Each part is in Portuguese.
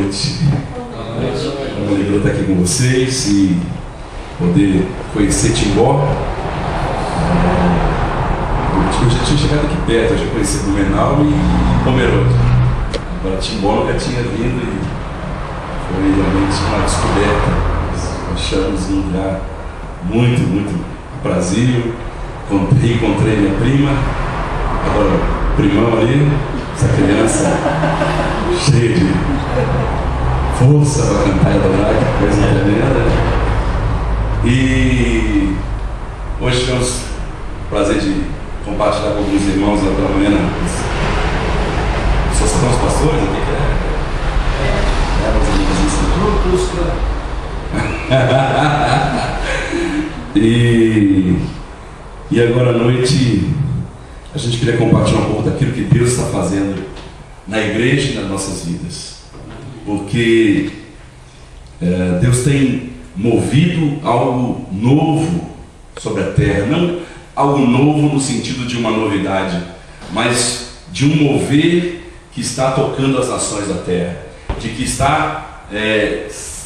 noite. É uma alegria estar aqui com vocês e poder conhecer Timbó. Eu já tinha chegado aqui perto, eu já conheci Blumenau e Pomerode. Agora Timbó nunca tinha vindo e foi realmente uma descoberta. Achamos um lugar muito aprazível. Encontrei minha prima, agora primão ali, essa criança cheia de força para cantar e adorar, que coisa tremenda. E hoje tivemos o prazer de compartilhar com alguns irmãos lá pela manhã. Vocês são os pastores? O que é? E agora à noite a gente queria compartilhar um pouco daquilo que Deus está fazendo na igreja e nas nossas vidas, porque Deus tem movido algo novo sobre a terra, não algo novo no sentido de uma novidade, mas de um mover que está tocando as nações da terra, de que está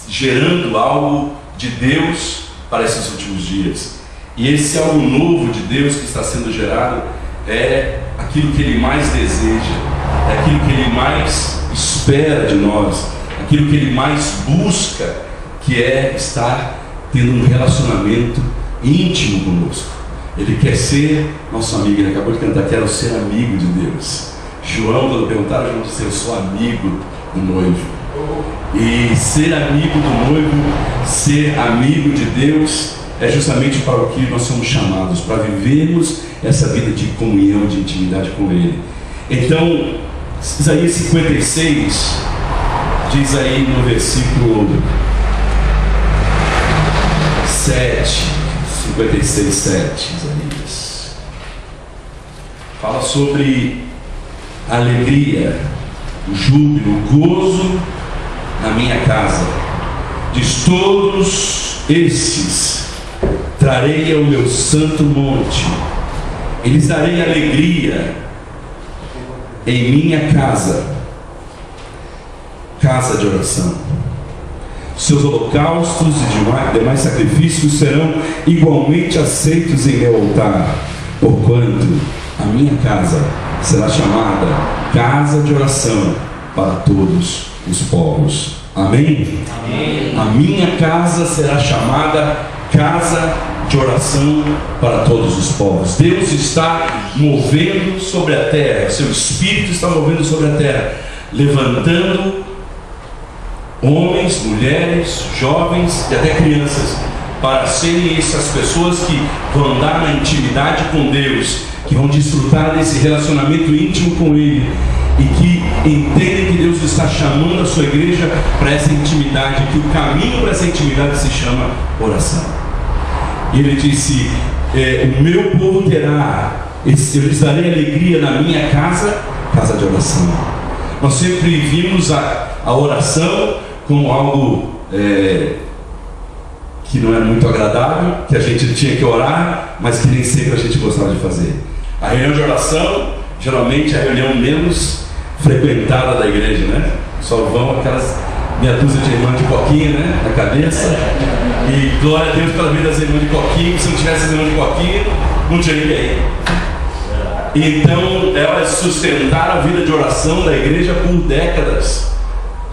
gerando algo de Deus para esses últimos dias. E esse algo novo de Deus que está sendo gerado é aquilo que Ele mais deseja, é aquilo que Ele mais espera de nós, aquilo que Ele mais busca, que é estar tendo um relacionamento íntimo conosco. Ele quer ser nosso amigo. Ele acabou de cantar, quero ser amigo de Deus. João, quando perguntaram, João disse, eu sou amigo do noivo. E ser amigo do noivo, ser amigo de Deus, é justamente para o que nós somos chamados, para vivermos essa vida de comunhão, de intimidade com Ele. Então, Isaías 56 diz aí no versículo 7, 56, 7, Isaías, fala sobre a alegria, o júbilo, o gozo na minha casa. Diz, todos estes trarei ao meu santo monte, e lhes darei alegria em minha casa, casa de oração. Seus holocaustos e demais sacrifícios serão igualmente aceitos em meu altar, porquanto a minha casa será chamada casa de oração para todos os povos. Amém? Amém. A minha casa será chamada casa de oração para todos os povos. Deus está movendo sobre a terra, seu Espírito está movendo sobre a terra, levantando homens, mulheres, jovens e até crianças para serem essas pessoas que vão andar na intimidade com Deus, que vão desfrutar desse relacionamento íntimo com Ele e que entendem que Deus está chamando a sua igreja para essa intimidade, que o caminho para essa intimidade se chama oração. E Ele disse, o meu povo terá, eu lhes darei alegria na minha casa, casa de oração. Nós sempre vimos a oração como algo que não era muito agradável, que a gente tinha que orar, mas que nem sempre a gente gostava de fazer. A reunião de oração, geralmente, é a reunião menos frequentada da igreja, né? Só vão aquelas meia dúzia de irmãs de coquinha, né? Na cabeça. E glória a Deus pela vida das irmãs de coquinha. Se não tivesse irmãs de coquinha, não tinha ninguém. Então, elas sustentaram a vida de oração da igreja por décadas,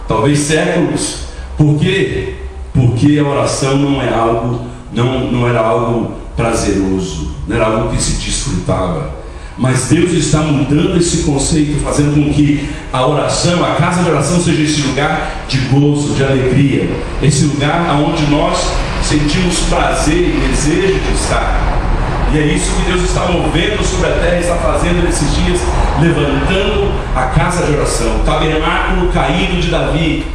talvez séculos. Por quê? Porque a oração não é algo, não era algo prazeroso, não era algo que se desfrutava. Mas Deus está mudando esse conceito, fazendo com que a oração, a casa de oração, seja esse lugar de gozo, de alegria, esse lugar onde nós sentimos prazer e desejo de estar. E é isso que Deus está movendo sobre a terra, está fazendo nesses dias, levantando a casa de oração, o tabernáculo caído de Davi.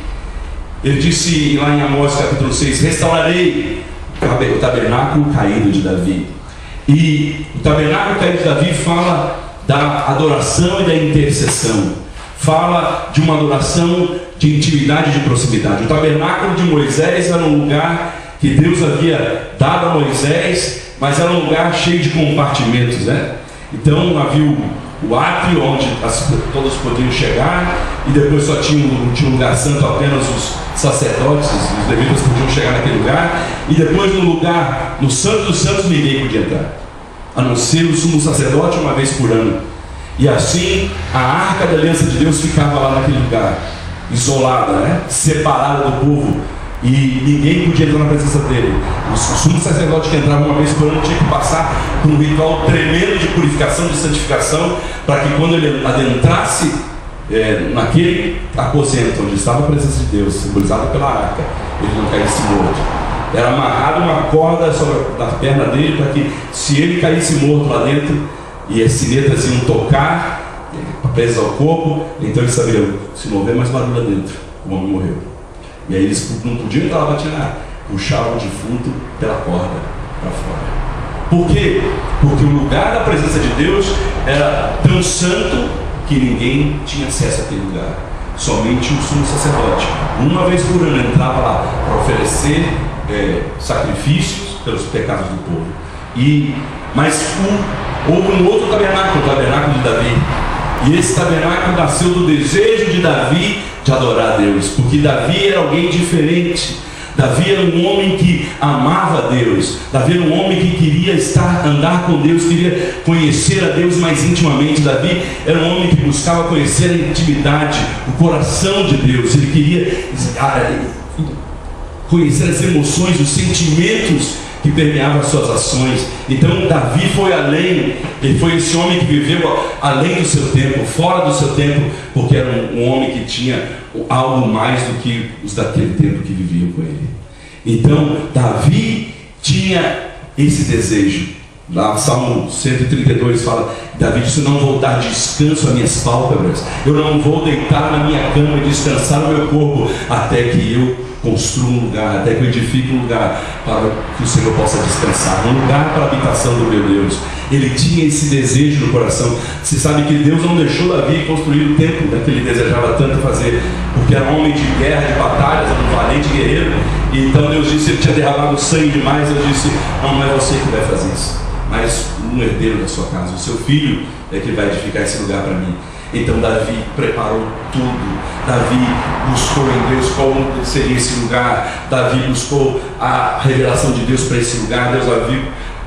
Ele disse lá em Amós capítulo 6, restaurarei o tabernáculo caído de Davi. E o tabernáculo caído de Davi fala da adoração e da intercessão, fala de uma adoração de intimidade e de proximidade. O tabernáculo de Moisés era um lugar que Deus havia dado a Moisés, mas era um lugar cheio de compartimentos, né? Então havia o átrio onde todos podiam chegar, e depois só tinha um lugar santo, apenas os sacerdotes, os levitas podiam chegar naquele lugar, e depois no Santo dos Santos ninguém podia entrar, a não ser o sumo sacerdote uma vez por ano. E assim a arca da aliança de Deus ficava lá naquele lugar, isolada, separada do povo, e ninguém podia entrar na presença dele. O sumo sacerdote que entrava uma vez por ano tinha que passar por um ritual tremendo de purificação, de santificação, para que quando ele adentrasse naquele aposento onde estava a presença de Deus, simbolizada pela arca, ele não caísse morto. Era amarrado uma corda sobre a perna dele, para que se ele caísse morto lá dentro, e as sinetas iam tocar, presas ao corpo, então eles sabiam, se não houver mais barulho lá dentro, o homem morreu. E aí eles não podiam entrar lá para tirar, puxavam o defunto pela corda para fora. Por quê? Porque o lugar da presença de Deus era tão santo que ninguém tinha acesso àquele lugar. Somente o sumo sacerdote, uma vez por ano, entrava lá para oferecer sacrifícios pelos pecados do povo. Mas houve um outro tabernáculo, o tabernáculo de Davi. E esse tabernáculo nasceu do desejo de Davi de adorar a Deus, porque Davi era alguém diferente. Davi era um homem que amava a Deus. Davi era um homem que queria andar com Deus, queria conhecer a Deus mais intimamente. Davi era um homem que buscava conhecer a intimidade, o coração de Deus. Ele queria conhecer as emoções, os sentimentos que permeavam as suas ações. Então Davi foi além. Ele foi esse homem que viveu além do seu tempo, fora do seu tempo, porque era um homem que tinha algo mais do que os daquele tempo que viviam com ele. Então Davi tinha esse desejo. Lá Salmo 132 fala: Davi disse: não vou dar descanso às minhas pálpebras, eu não vou deitar na minha cama e descansar o meu corpo, até que eu construa um lugar, até que eu edifique um lugar para que o Senhor possa descansar, um lugar para a habitação do meu Deus. Ele tinha esse desejo no coração. Você sabe que Deus não deixou Davi construir o templo que ele desejava tanto fazer, porque era um homem de guerra, de batalhas, era um valente guerreiro. E então Deus disse: ele tinha derramado sangue demais. Deus disse: não é você que vai fazer isso, mas um herdeiro da sua casa, o seu filho é que vai edificar esse lugar para mim. Então Davi preparou tudo. Davi buscou em Deus qual seria esse lugar. Davi buscou a revelação de Deus para esse lugar. Davi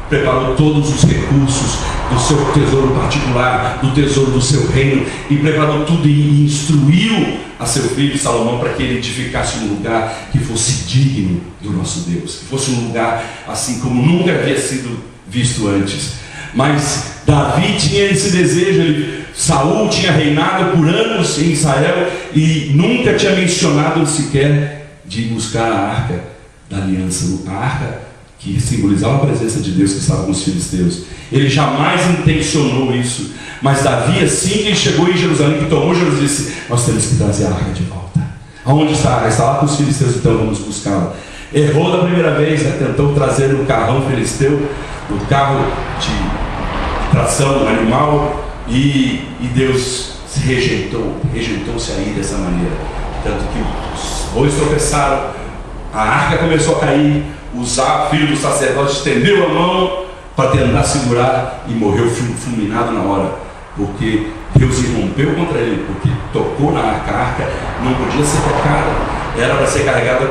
preparou todos os recursos do seu tesouro particular, do tesouro do seu reino, e preparou tudo e instruiu a seu filho Salomão para que ele edificasse um lugar que fosse digno do nosso Deus, que fosse um lugar assim como nunca havia sido visto antes. Mas Davi tinha esse desejo. Saul tinha reinado por anos em Israel e nunca tinha mencionado sequer de buscar a arca da aliança, a arca que simbolizava a presença de Deus que estava com os filisteus. Ele jamais intencionou isso. Mas Davi, assim que ele chegou em Jerusalém, que tomou Jerusalém, disse: nós temos que trazer a arca de volta. Aonde está a arca? Está lá com os filisteus, então vamos buscá-la. Errou da primeira vez, tentou trazer no carrão filisteu, no carro de tração animal, e Deus se rejeitou-se aí dessa maneira. Tanto que os bois tropeçaram, a arca começou a cair, Uzá, filho do sacerdote, estendeu a mão para tentar segurar e morreu fulminado na hora, porque Deus irrompeu contra ele, porque tocou na arca. A arca não podia ser tocada, era para ser carregada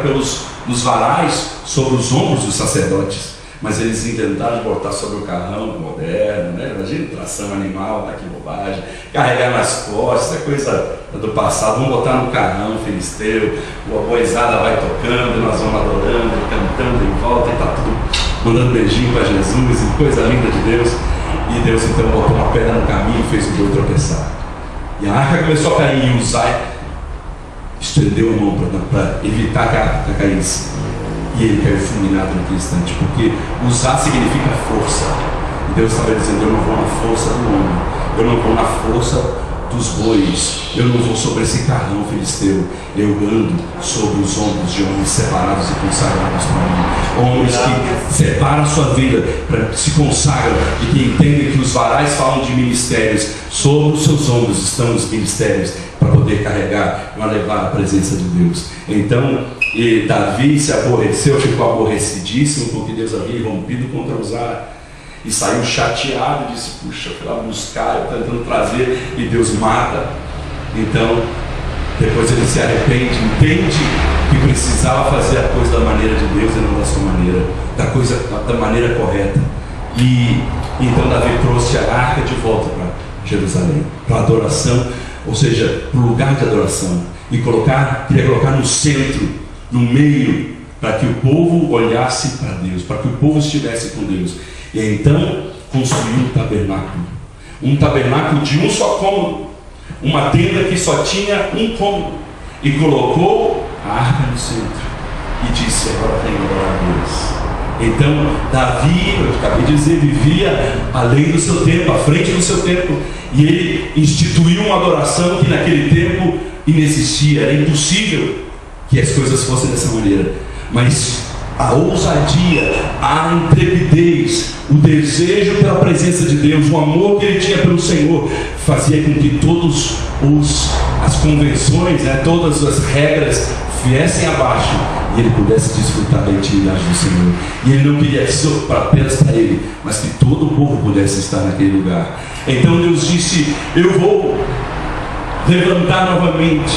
nos varais sobre os ombros dos sacerdotes. Mas eles inventaram de botar sobre o carrão moderno, Imagina, tração animal, que bobagem. Carregar nas costas, é coisa do passado. Vamos botar no carrão filisteu, a boizada vai tocando, nós vamos adorando, cantando em volta, e está tudo mandando beijinho para Jesus, e coisa linda de Deus. E Deus então botou uma pedra no caminho e fez o boi tropeçar. E a arca começou a cair, e Uzá estendeu a mão para evitar que a arca caísse. E ele caiu fulminado naquele instante, porque usar significa força. E Deus estava dizendo: eu não vou na força do homem, eu não vou na força dos bois, eu não vou sobre esse carrão filisteu, eu ando sobre os ombros de homens separados e consagrados para mim. Homens que separam a sua vida, se consagram e que entendem que os varais falam de ministérios. Sobre os seus ombros estão os ministérios para poder carregar, para levar a presença de Deus. Então, Davi se aborreceu, ficou aborrecidíssimo, porque Deus havia rompido contra Uzá. e saiu chateado e disse: puxa, fui lá buscar, eu estou tentando trazer e Deus mata. Então depois ele se arrepende, entende que precisava fazer a coisa da maneira de Deus e não da sua maneira, da maneira correta. E então Davi trouxe a arca de volta para Jerusalém, para a adoração, ou seja, para o lugar de adoração, e queria colocar no centro, no meio, para que o povo olhasse para Deus, para que o povo estivesse com Deus. E então construiu um tabernáculo de um só cômodo, uma tenda que só tinha um cômodo, e colocou a arca no centro e disse: agora tem que adorar a Deus. Então Davi, eu acabei de dizer, vivia além do seu tempo, à frente do seu tempo, e ele instituiu uma adoração que naquele tempo inexistia, era impossível que as coisas fossem dessa maneira. Mas a ousadia, a intrepidez, o desejo pela presença de Deus, o amor que ele tinha pelo Senhor, fazia com que todas as convenções, todas as regras viessem abaixo e ele pudesse desfrutar da intimidade do Senhor. E ele não queria isso apenas para ele, mas que todo o povo pudesse estar naquele lugar. Então Deus disse: eu vou levantar novamente,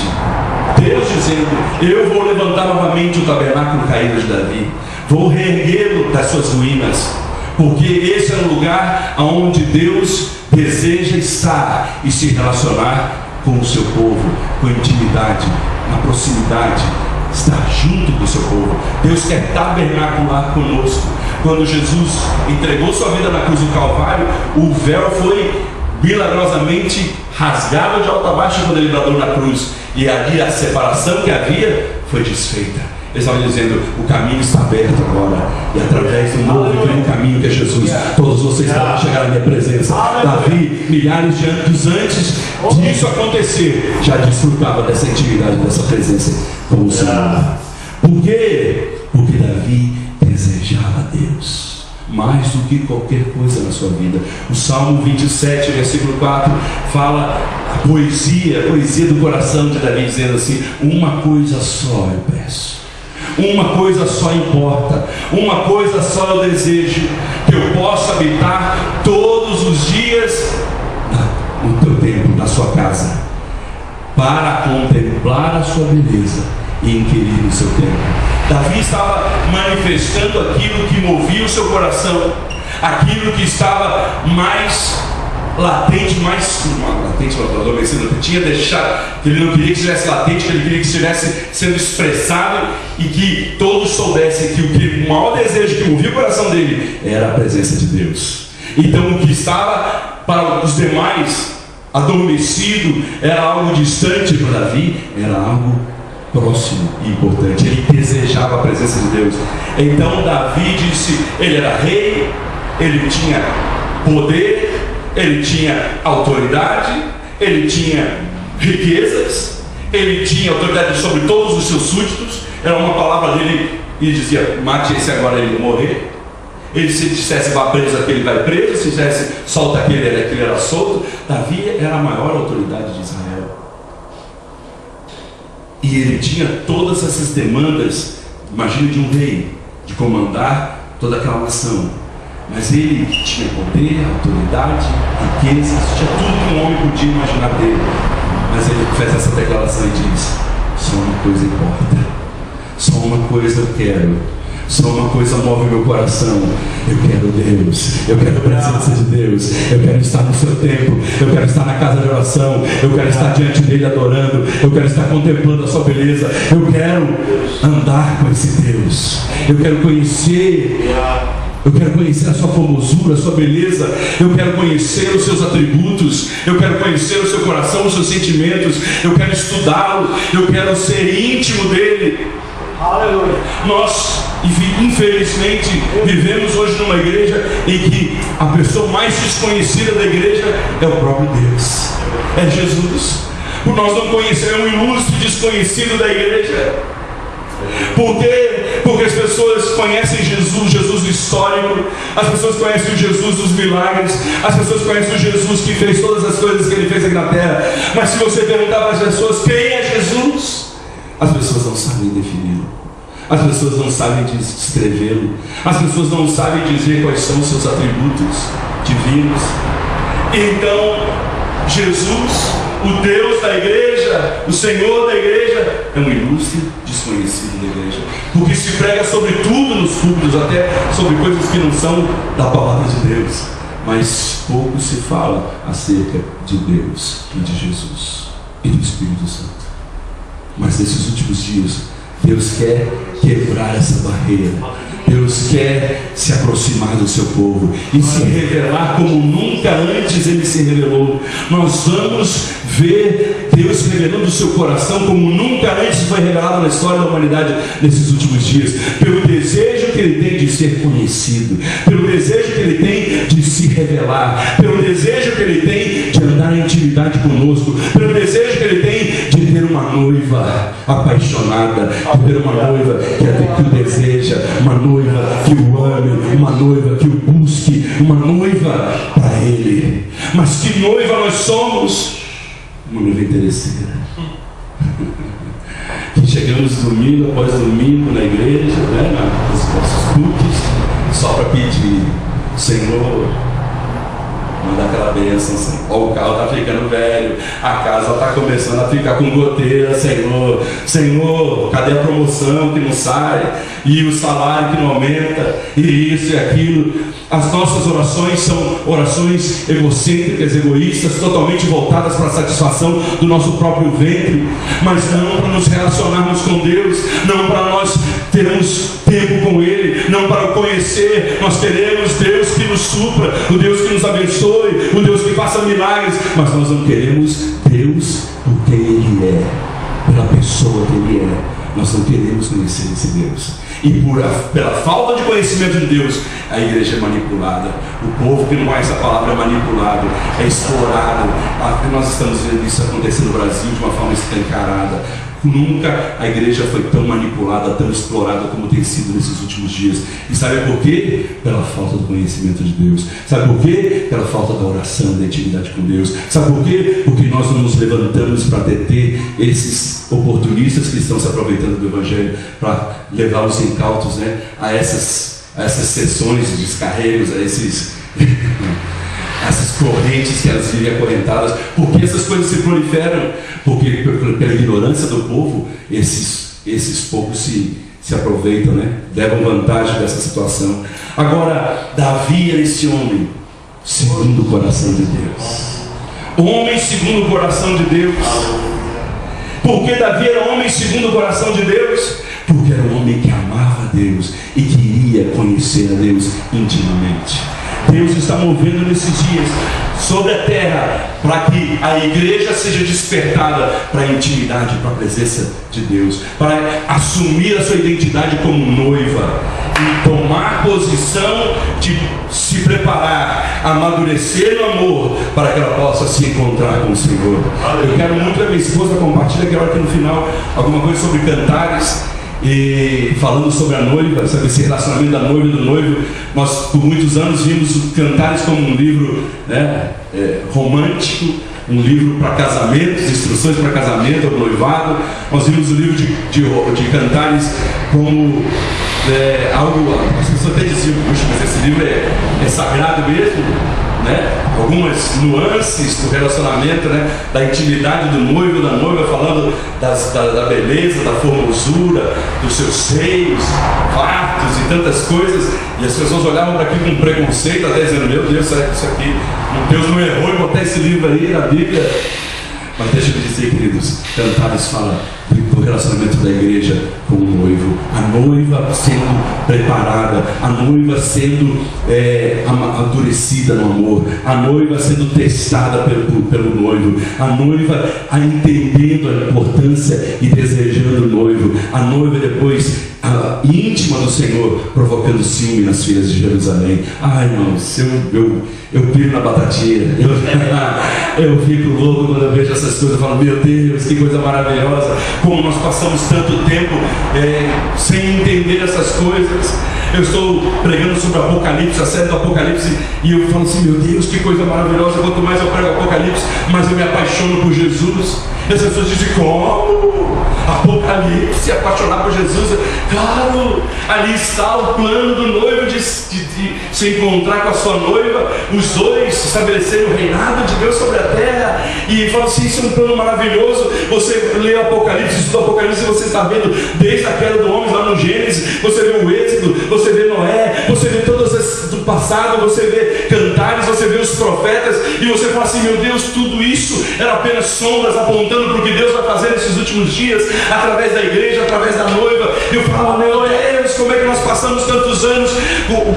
Deus dizendo: eu vou levantar novamente o tabernáculo caído de Davi, vou reerguê-lo das suas ruínas, porque esse é um lugar onde Deus deseja estar e se relacionar com o seu povo, com intimidade, na proximidade, estar junto do seu povo. Deus quer tabernacular conosco. Quando Jesus entregou sua vida na cruz do Calvário, o véu foi milagrosamente rasgado de alto a baixo quando ele bradou na cruz, e ali a separação que havia foi desfeita. Ele estava dizendo: o caminho está aberto agora, e através do novo e grande caminho que é Jesus, todos vocês podem chegar à minha presença. Davi, milhares de anos antes disso acontecer, já desfrutava dessa intimidade, dessa presença com o Senhor. Por quê? Porque Davi desejava Deus mais do que qualquer coisa na sua vida. O Salmo 27, versículo 4, fala a poesia do coração de Davi, dizendo assim: uma coisa só eu peço, uma coisa só importa, uma coisa só eu desejo, que eu possa habitar todos os dias no teu templo, na sua casa, para contemplar a sua beleza e inquirir no seu templo. Davi estava manifestando aquilo que movia o seu coração, aquilo que estava mais latente, adormecido, tinha deixado, que ele não queria que estivesse latente, que ele queria que estivesse sendo expressado, e que todos soubessem que o maior desejo que movia o coração dele era a presença de Deus. Então o que estava para os demais adormecido era algo distante, para Davi era algo próximo e importante. Ele desejava a presença de Deus. Então Davi disse: ele era rei, ele tinha poder, ele tinha autoridade, ele tinha riquezas, ele tinha autoridade sobre todos os seus súditos. Era uma palavra dele, e dizia: mate esse agora, ele morrer. Ele, se dissesse vá preso, aquele vai preso. Se dissesse solta aquele era solto. Davi era a maior autoridade de Israel, e ele tinha todas essas demandas, imagine, de um rei, de comandar toda aquela nação. Mas ele tinha poder, autoridade, riquezas, tinha tudo que um homem podia imaginar dele. Mas ele fez essa declaração e diz: só uma coisa importa, só uma coisa eu quero, só uma coisa move meu coração. Eu quero Deus, eu quero a presença de Deus, eu quero estar no seu templo, eu quero estar na casa de oração, eu quero estar diante dele adorando, eu quero estar contemplando a sua beleza, eu quero andar com esse Deus, eu quero conhecer a sua formosura, a sua beleza, eu quero conhecer os seus atributos, eu quero conhecer o seu coração, os seus sentimentos, eu quero estudá-lo, eu quero ser íntimo dele. Aleluia. Nós, infelizmente, vivemos hoje numa igreja em que a pessoa mais desconhecida da igreja é o próprio Deus, é Jesus. Por nós não conhecermos um ilustre desconhecido da igreja. Por quê? Porque as pessoas conhecem Jesus histórico, as pessoas conhecem o Jesus dos milagres, as pessoas conhecem o Jesus que fez todas as coisas que ele fez aqui na terra. Mas se você perguntar para as pessoas quem é Jesus, as pessoas não sabem defini-lo. As pessoas não sabem descrevê-lo. As pessoas não sabem dizer quais são os seus atributos divinos. Então, Jesus, o Deus da igreja, o Senhor da igreja, é um ilustre desconhecido da igreja, porque se prega sobre tudo nos púlpitos, até sobre coisas que não são da palavra de Deus, mas pouco se fala acerca de Deus e de Jesus e do Espírito Santo. Mas nesses últimos dias, Deus quer quebrar essa barreira. Deus quer se aproximar do seu povo e se revelar como nunca antes Ele se revelou. Nós vamos ver Deus revelando o seu coração como nunca antes foi revelado na história da humanidade nesses últimos dias, pelo desejo que Ele tem de ser conhecido, pelo desejo que Ele tem de se revelar, pelo desejo que Ele tem de andar em intimidade conosco, pelo desejo que Ele tem de ter uma noiva apaixonada, de ter uma noiva que o deseja, uma noiva que o ame, uma noiva que o busque, uma noiva para Ele. Mas que noiva nós somos? Uma noiva interesseira. Que chegamos domingo após domingo na igreja, né, nos nossos cultos, só para pedir: Senhor, manda aquela bênção, Senhor. O carro está ficando velho, a casa está começando a ficar com goteira, Senhor. Senhor, cadê a promoção que não sai? E o salário que não aumenta? E isso e aquilo. As nossas orações são orações egocêntricas, egoístas, totalmente voltadas para a satisfação do nosso próprio ventre, mas não para nos relacionarmos com Deus, não para nós termos tempo com Ele, não para o conhecer. Nós queremos Deus que nos supra, o Deus que nos abençoe, o Deus que faça milagres, mas nós não queremos Deus por quem Ele é, pela pessoa que Ele é. Nós não queremos conhecer esse Deus. E pela falta de conhecimento de Deus, a igreja é manipulada. O povo que não conhece a palavra é manipulado, é explorado. Nós estamos vendo isso acontecer no Brasil de uma forma escancarada. Nunca a igreja foi tão manipulada, tão explorada como tem sido nesses últimos dias. E sabe por quê? Pela falta do conhecimento de Deus. Sabe por quê? Pela falta da oração, da intimidade com Deus. Sabe por quê? Porque nós não nos levantamos para deter esses oportunistas que estão se aproveitando do Evangelho para levar os incautos, né, a essas sessões de descarregos, a essas correntes que elas vivem acorrentadas. Porque essas coisas se proliferam, porque pela ignorância do povo, esses poucos se aproveitam, né? Levam vantagem dessa situação. Agora, Davi era esse homem segundo o coração de Deus. Homem segundo o coração de Deus. Por que Davi era homem segundo o coração de Deus? Porque era um homem que amava a Deus e queria conhecer a Deus intimamente. Deus está movendo nesses dias sobre a terra para que a igreja seja despertada para a intimidade, para a presença de Deus, para assumir a sua identidade como noiva e tomar posição de se preparar, amadurecer no amor para que ela possa se encontrar com o Senhor. Eu quero muito que a minha esposa compartilhe aqui no final alguma coisa sobre cantares. E falando sobre a noiva, sabe, esse relacionamento da noiva e do noivo. Nós por muitos anos vimos os Cantares como um livro, né, romântico, um livro para casamentos, instruções para casamento ou noivado. Nós vimos o livro de Cantares como algo, as pessoas até diziam: puxa, mas esse livro é sagrado mesmo, né? Algumas nuances do relacionamento, né? Da intimidade do noivo e da noiva, falando da beleza, da formosura, dos seus seios, fartos e tantas coisas. E as pessoas olhavam para aquilo com preconceito, até dizendo: meu Deus, isso aqui, Deus não errou em botar esse livro aí na Bíblia. Mas deixa eu dizer, queridos, Cantares fala do relacionamento da igreja com o noivo. A noiva sendo preparada, a noiva sendo amadurecida no amor, a noiva sendo testada pelo noivo, a noiva entendendo a importância e desejando o noivo, a noiva depois íntima do Senhor, provocando ciúme nas filhas de Jerusalém. Ai, irmãos, eu piro na batatinha, eu fico louco quando eu vejo essas coisas. Eu falo: meu Deus, que coisa maravilhosa, como nós passamos tanto tempo sem entender essas coisas. Eu estou pregando sobre o Apocalipse, a série do Apocalipse, e eu falo assim: meu Deus, que coisa maravilhosa. Quanto mais eu prego Apocalipse, mas eu me apaixono por Jesus. E as pessoas dizem: como? Apocalipse, apaixonar por Jesus? Claro, ali está o plano do noivo de se encontrar com a sua noiva, os dois estabelecerem o reinado de Deus sobre a terra. E fala assim: isso é um plano maravilhoso. Você lê o Apocalipse, estuda o Apocalipse, e você está vendo desde a queda do homem lá no Gênesis, você vê o Êxodo, você vê Noé, você vê todas as do passado, você vê Cantares, você vê os profetas, e você fala assim: meu Deus, tudo isso era apenas sombras apontando para o que Deus vai fazer nesses últimos dias, através da igreja, através da noiva. Eu falo: meu Deus, como é que nós passamos tantos anos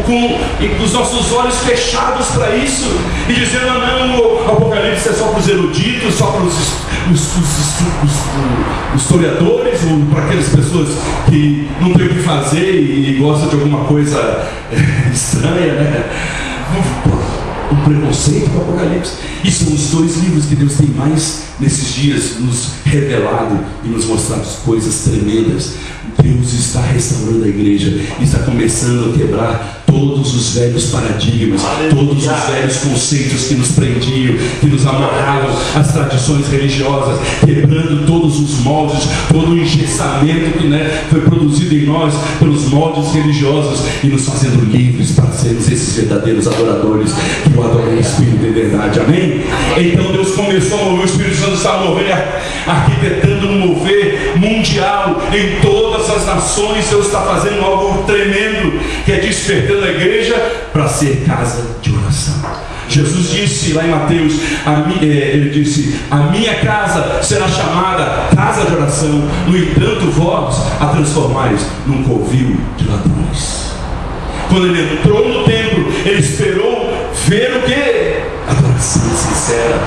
com os nossos olhos fechados para isso, e dizendo: não, o Apocalipse é só para os eruditos, só para os historiadores, ou para aquelas pessoas que não tem o que fazer e gostam de alguma coisa estranha, né? Um preconceito com o Apocalipse. E são os dois livros que Deus tem mais nesses dias nos revelado e nos mostrado coisas tremendas. Deus está restaurando a igreja, está começando a quebrar todos os velhos paradigmas, todos os velhos conceitos que nos prendiam, que nos amarravam às tradições religiosas, quebrando todos os moldes, todo o engessamento que foi produzido em nós pelos moldes religiosos, e nos fazendo livres para sermos esses verdadeiros adoradores que o adoram em espírito e verdade. Amém? Então Deus começou a mover, o Espírito Santo está movendo, arquitetando um mover mundial em todas as nações. Deus está fazendo algo tremendo, que é despertando a igreja para ser casa de oração. Jesus disse lá em Mateus, ele disse: a minha casa será chamada casa de oração, no entanto vós a transformais num covil de ladrões. Quando ele entrou no templo, ele esperou ver o que? Adoração sincera,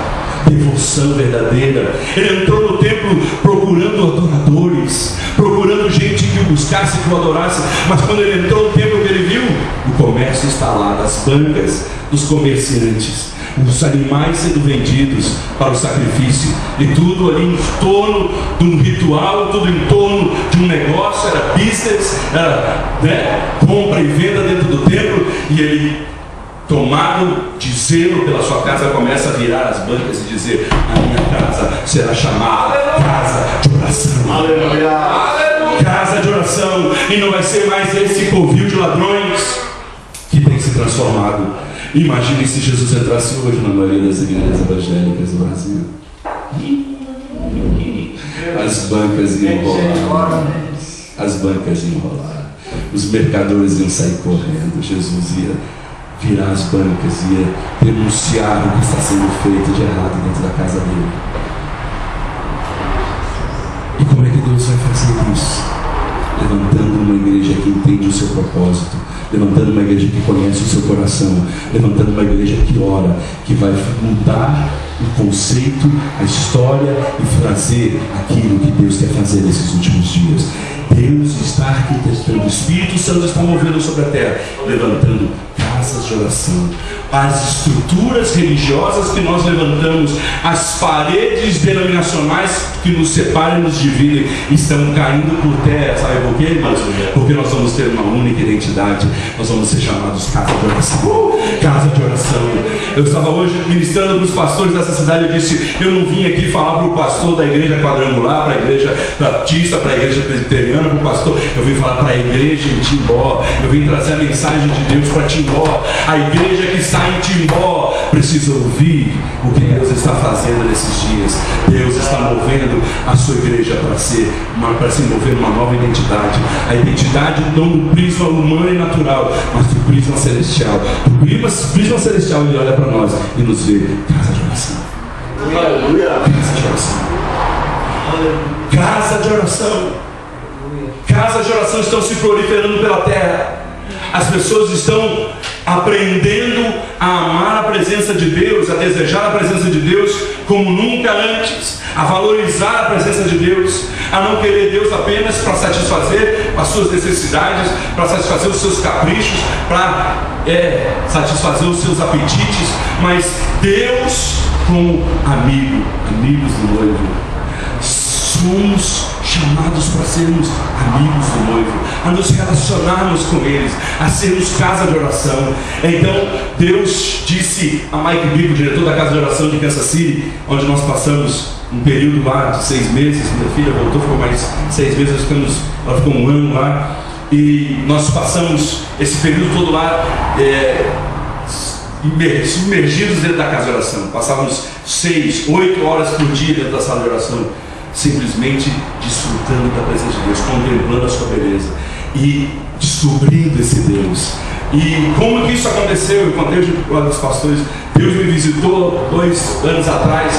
devoção verdadeira. Ele entrou no templo procurando adoradores, procurando gente que o buscasse, que o adorasse. Mas quando ele entrou no templo, que ele viu o comércio instalado, as bancas dos comerciantes, os animais sendo vendidos para o sacrifício, e tudo ali em torno de um ritual, tudo em torno de um negócio. Era business, era compra e venda dentro do templo. E ele, tomado de zelo pela sua casa, começa a virar as bancas e dizer: a minha casa será chamada casa de oração. Aleluia. Casa de oração. E não vai ser mais esse covil de ladrões que tem se transformado. Imagine se Jesus entrasse hoje na maioria das igrejas evangélicas do Brasil. As bancas iam rolar. As bancas iam rolar. Os mercadores iam sair correndo. Jesus ia virar as bancas, ia denunciar o que está sendo feito de errado dentro da casa dele. E como é que Deus vai fazer isso? Levantando uma igreja que entende o seu propósito, levantando uma igreja que conhece o seu coração, levantando uma igreja que ora, que vai mudar o conceito, a história, e trazer aquilo que Deus quer fazer nesses últimos dias. Deus está arquitetando, o Espírito Santo está movendo sobre a terra, levantando casas de oração. As estruturas religiosas que nós levantamos, as paredes denominacionais que nos separam e nos dividem, estão caindo por terra. Sabe por quê, irmãos? Porque nós vamos ter uma única identidade. Nós vamos ser chamados casa de oração. Casa de oração. Eu estava hoje ministrando para os pastores dessa cidade. Eu disse: eu não vim aqui falar para o pastor da igreja quadrangular, para a igreja batista, para a igreja presbiteriana, para o pastor. Eu vim falar para a igreja em Timbó. Eu vim trazer a mensagem de Deus para Timbó. A igreja que está em Timbó precisa ouvir o que Deus está fazendo nesses dias. Deus está movendo a sua igreja para se mover uma nova identidade. A identidade não do prisma humano e natural, mas do prisma celestial. Do prisma celestial, ele olha para nós e nos vê casa de oração. Aleluia. Casa de oração. Casa de oração. Casas de oração estão se proliferando pela terra. As pessoas estão aprendendo a amar a presença de Deus, a desejar a presença de Deus como nunca antes, a valorizar a presença de Deus, a não querer Deus apenas para satisfazer as suas necessidades, para satisfazer os seus caprichos, para satisfazer os seus apetites, mas Deus como amigo, amigos do noivo. Somos chamados para sermos amigos do noivo, a nos relacionarmos com eles, a sermos casa de oração. Então Deus disse a Mike Bico, diretor da casa de oração de Kansas City, onde nós passamos um período lá de 6 meses, minha filha voltou, ficou mais 6 meses, ela ficou um ano lá, e nós passamos esse período todo lá, submergidos dentro da casa de oração. Passávamos 6, 8 horas por dia dentro da sala de oração, simplesmente desfrutando da presença de Deus, contemplando a sua beleza e descobrindo esse Deus. E como que isso aconteceu? Eu contei para os pastores. Deus me visitou 2 anos atrás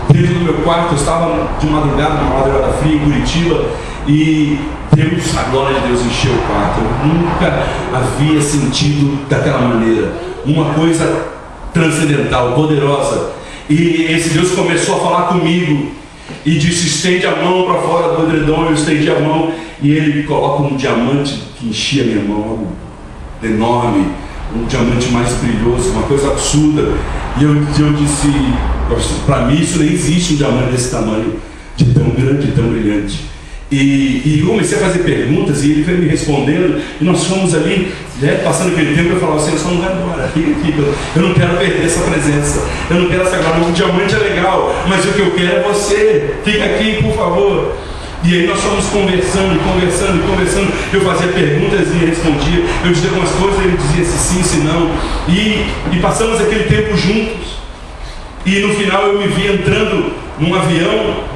dentro do meu quarto. Eu estava de madrugada, numa madrugada fria em Curitiba, e Deus, a glória de Deus encheu o quarto. Eu nunca havia sentido daquela maneira, uma coisa transcendental, poderosa. E esse Deus começou a falar comigo e disse: estende a mão para fora do edredom. Eu estendi a mão e ele coloca um diamante que enchia a minha mão, algo enorme, um diamante mais brilhoso, uma coisa absurda. E eu disse: para mim isso nem existe, um diamante desse tamanho, de tão grande, de tão brilhante. E comecei a fazer perguntas e ele veio me respondendo, e nós fomos ali, passando aquele tempo. Eu falava assim: eu só não quero embora, eu não quero perder essa presença, eu não quero essa glória. O diamante é legal, mas o que eu quero é você, fica aqui por favor. E aí nós fomos conversando. Eu fazia perguntas e ele respondia, eu dizia algumas coisas, ele dizia se sim, se não, e passamos aquele tempo juntos. E no final eu me vi entrando num avião,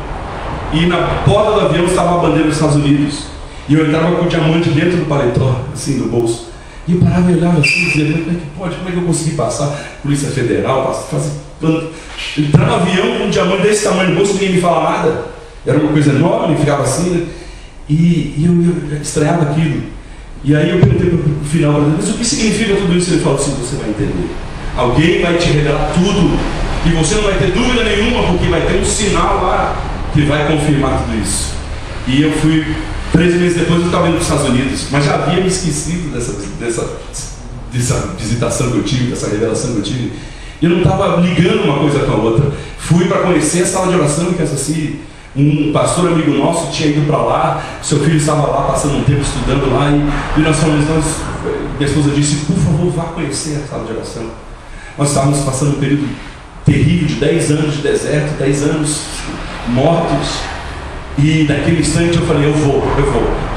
e na porta do avião estava a bandeira dos Estados Unidos, e eu entrava com o diamante dentro do paletó, assim, do bolso, e eu parava e olhava assim, e dizia: como é que pode, como é que eu consegui passar? Polícia Federal, entrar no avião com um diamante desse tamanho no bolso, ninguém me fala nada, era uma coisa enorme, ficava assim, né? E eu estranhava aquilo. E aí eu perguntei no final para ele: mas o que significa tudo isso? Ele falou assim: você vai entender, alguém vai te revelar tudo, e você não vai ter dúvida nenhuma, porque vai ter um sinal lá que vai confirmar tudo isso. E eu fui, 3 meses depois eu estava indo para os Estados Unidos, mas já havia me esquecido dessa visitação que eu tive, dessa revelação que eu tive. Eu não estava ligando uma coisa com a outra. Fui para conhecer a sala de oração em Kansas City. Um pastor amigo nosso tinha ido para lá, seu filho estava lá passando um tempo estudando lá, e nós falamos, minha esposa disse: por favor, vá conhecer a sala de oração. Nós estávamos passando um período terrível de 10 anos de deserto, 10 anos mortos, e naquele instante eu falei: eu vou.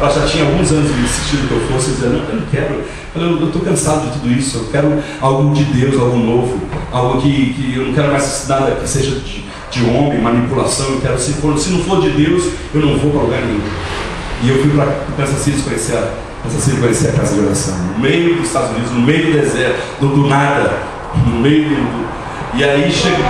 Ela já tinha alguns anos me insistindo que eu fosse, dizendo: eu não quero, eu estou cansado de tudo isso, eu quero algo de Deus, algo novo, algo que eu não quero mais nada que seja de homem, manipulação. Eu quero, se não for de Deus, eu não vou para lugar nenhum. E eu fui para Kansas City conhecer a casa de oração, no meio dos Estados Unidos, no meio do deserto, do nada, no meio do... E aí chegou...